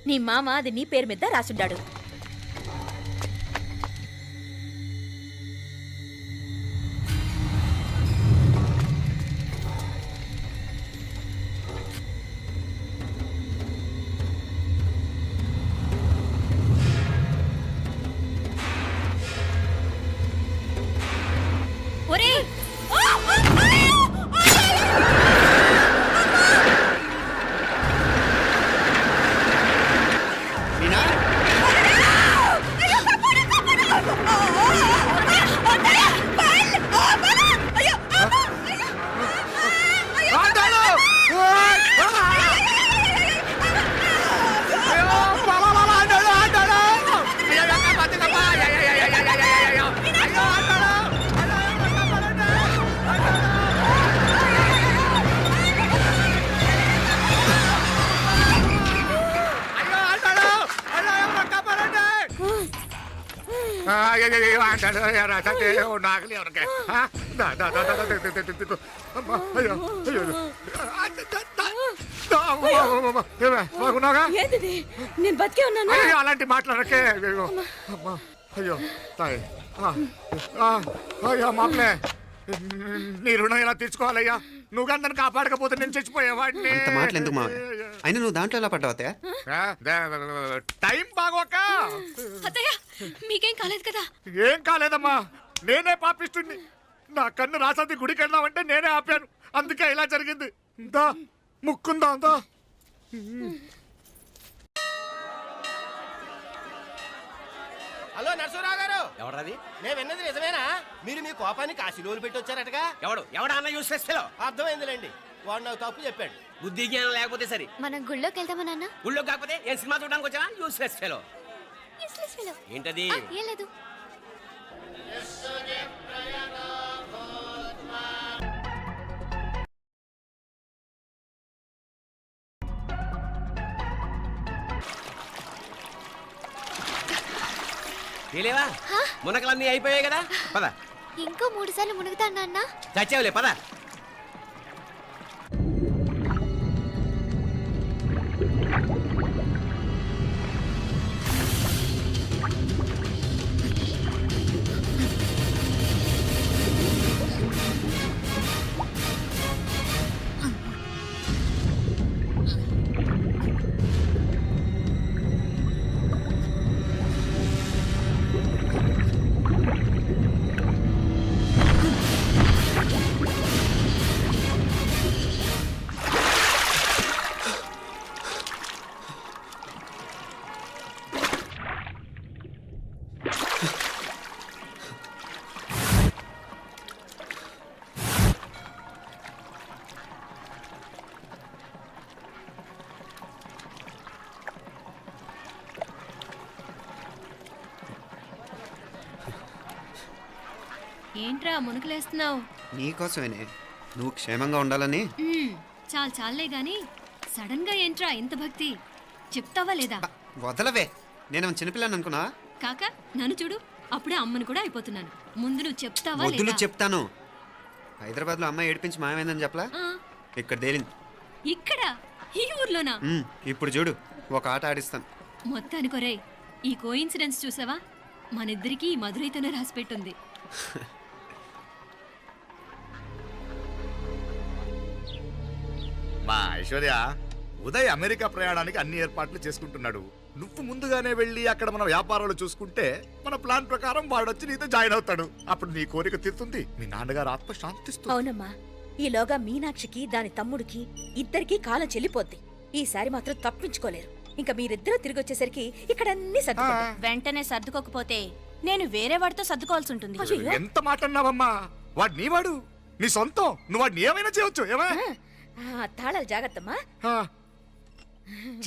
[SPEAKER 16] నీ మామ అది నీ పేరు మీద రాసుండాడు.
[SPEAKER 5] ఒరే
[SPEAKER 16] నేను బతికే ఉన్నాను.
[SPEAKER 8] అలాంటి మాట్లాడకే. అయ్యో తాయ్, అయ్యో మాప్లే, నీ రుణం ఎలా తీర్చుకోవాలయ్యా? నువ్వు అందరిని కాపాడకపోతే నేను చచ్చిపోయేవాడిని.
[SPEAKER 2] అంత మాటలు ఎందుకు మావయ్య? అయినా నువ్వు దాంట్లో ఎలా పడ్డావు అత్తయ్య?
[SPEAKER 8] టైం బాగోక.
[SPEAKER 13] అత్తయ్య మీకేం కాలేదు కదా?
[SPEAKER 8] ఏం కాలేదమ్మా, నేనే పాపిస్తుంది. నా కన్ను రాసాది గుడికి వెళ్దామంటే నేనే ఆపాను. అందుకే ఇలా జరిగింది. దా ముక్కుందా అందా.
[SPEAKER 6] హలో నరసరావు గారు. ఎవరది? నేను విన్నది నిజమేనా? మీరు మీ కోపాన్ని కాశీలోలు పెట్టి వచ్చారటగా? ఎవడా అన్న యూస్లెస్ ఫెలో? అర్థమైందిలేండి, వాడు నాకు తప్పు చెప్పాడు. బుద్ధి జ్ఞానం లేకపోతే సరే.
[SPEAKER 13] మనం గుళ్ళోకి వెళ్దామా నాన్న?
[SPEAKER 6] గుళ్ళో కాకపోతే ఏం సినిమా చూడడానికి వచ్చావా? Useless fellow. ఏంటది?
[SPEAKER 13] ఏం లేదు.
[SPEAKER 6] తెలియవా? మునకలన్నీ అయిపోయాయి కదా, పద.
[SPEAKER 13] ఇంకో 3 సార్లు మునుగుతాను నాన్న.
[SPEAKER 6] చచ్చావులే, పద.
[SPEAKER 13] ఏంట్రా మునుకులేస్తున్నావు?
[SPEAKER 2] నీకోసమేనే, నువ్వు క్షేమంగా ఉండాలని.
[SPEAKER 13] చాలు చాలే గాని సడన్ గా ఏంట్రా ఇంత భక్తి? చెప్తావా లేదా?
[SPEAKER 2] వదలవే, నేను చిన్నపిల్లని అనుకున్నా.
[SPEAKER 13] కాక నన్ను చూడు, అప్పుడే అమ్మని కూడా అయిపోతున్నాను. ముందు నువ్వు చెప్తావా
[SPEAKER 2] వద్దులు
[SPEAKER 13] లేదా?
[SPEAKER 2] చెప్తాను. హైదరాబాద్లో అమ్మాయి ఏడిపించి మాయమైందని చెప్పలా,
[SPEAKER 13] ఆ,
[SPEAKER 2] ఇక్కడ తేలింది.
[SPEAKER 13] ఇక్కడ ఈ ఊర్లోనా?
[SPEAKER 2] ఇప్పుడు చూడు, ఒక ఆట ఆడిస్తాను.
[SPEAKER 13] మొత్తానికి ఒరేయ్, ఈ కోయిన్సిడెన్స్ చూసావా? మనిద్దరికీ ఈ మధురైతోనే రాసిపెట్టుంది.
[SPEAKER 8] మా ఐశ్వర్య, ఉదయ్ అమెరికా ప్రయాణానికి అన్ని ఏర్పాట్లు చేసుకుంటున్నాడు. నువ్వు ముందుగానే వెళ్ళి అక్కడ మన వ్యాపారాలు చూసుకుంటే మన ప్లాన్ ప్రకారం వాడొచ్చి నీతో జాయిన్ అవుతాడు. అప్పుడు నీ కోరిక తీరుతుంది, మీ నాన్నగారు ఆత్మ శాంతిస్తుంది.
[SPEAKER 16] అవునమ్మా, ఈలోగా మీనాక్షికి దాని తమ్ముడికి ఇద్దరికీ కాలం చెల్లిపోద్ది. ఈసారి మాత్రం తప్పించుకోలేరు. ఇంకా మీరిద్దరూ తిరిగి వచ్చేసరికి ఇక్కడ అన్ని సర్దుకుంటాయి.
[SPEAKER 4] వెంటనే సర్దుకోకపోతే నేను వేరే వాడితో సర్దుకోవాల్సి ఉంటుంది.
[SPEAKER 8] ఎంత మాట అన్నావమ్మా? వాడు నీవాడు, నీ సొంతం. నువ్వు వాడిని ఏమైనా చేయవచ్చు. ఏమా
[SPEAKER 16] తాళాలు జాగ్రత్తమ్మా.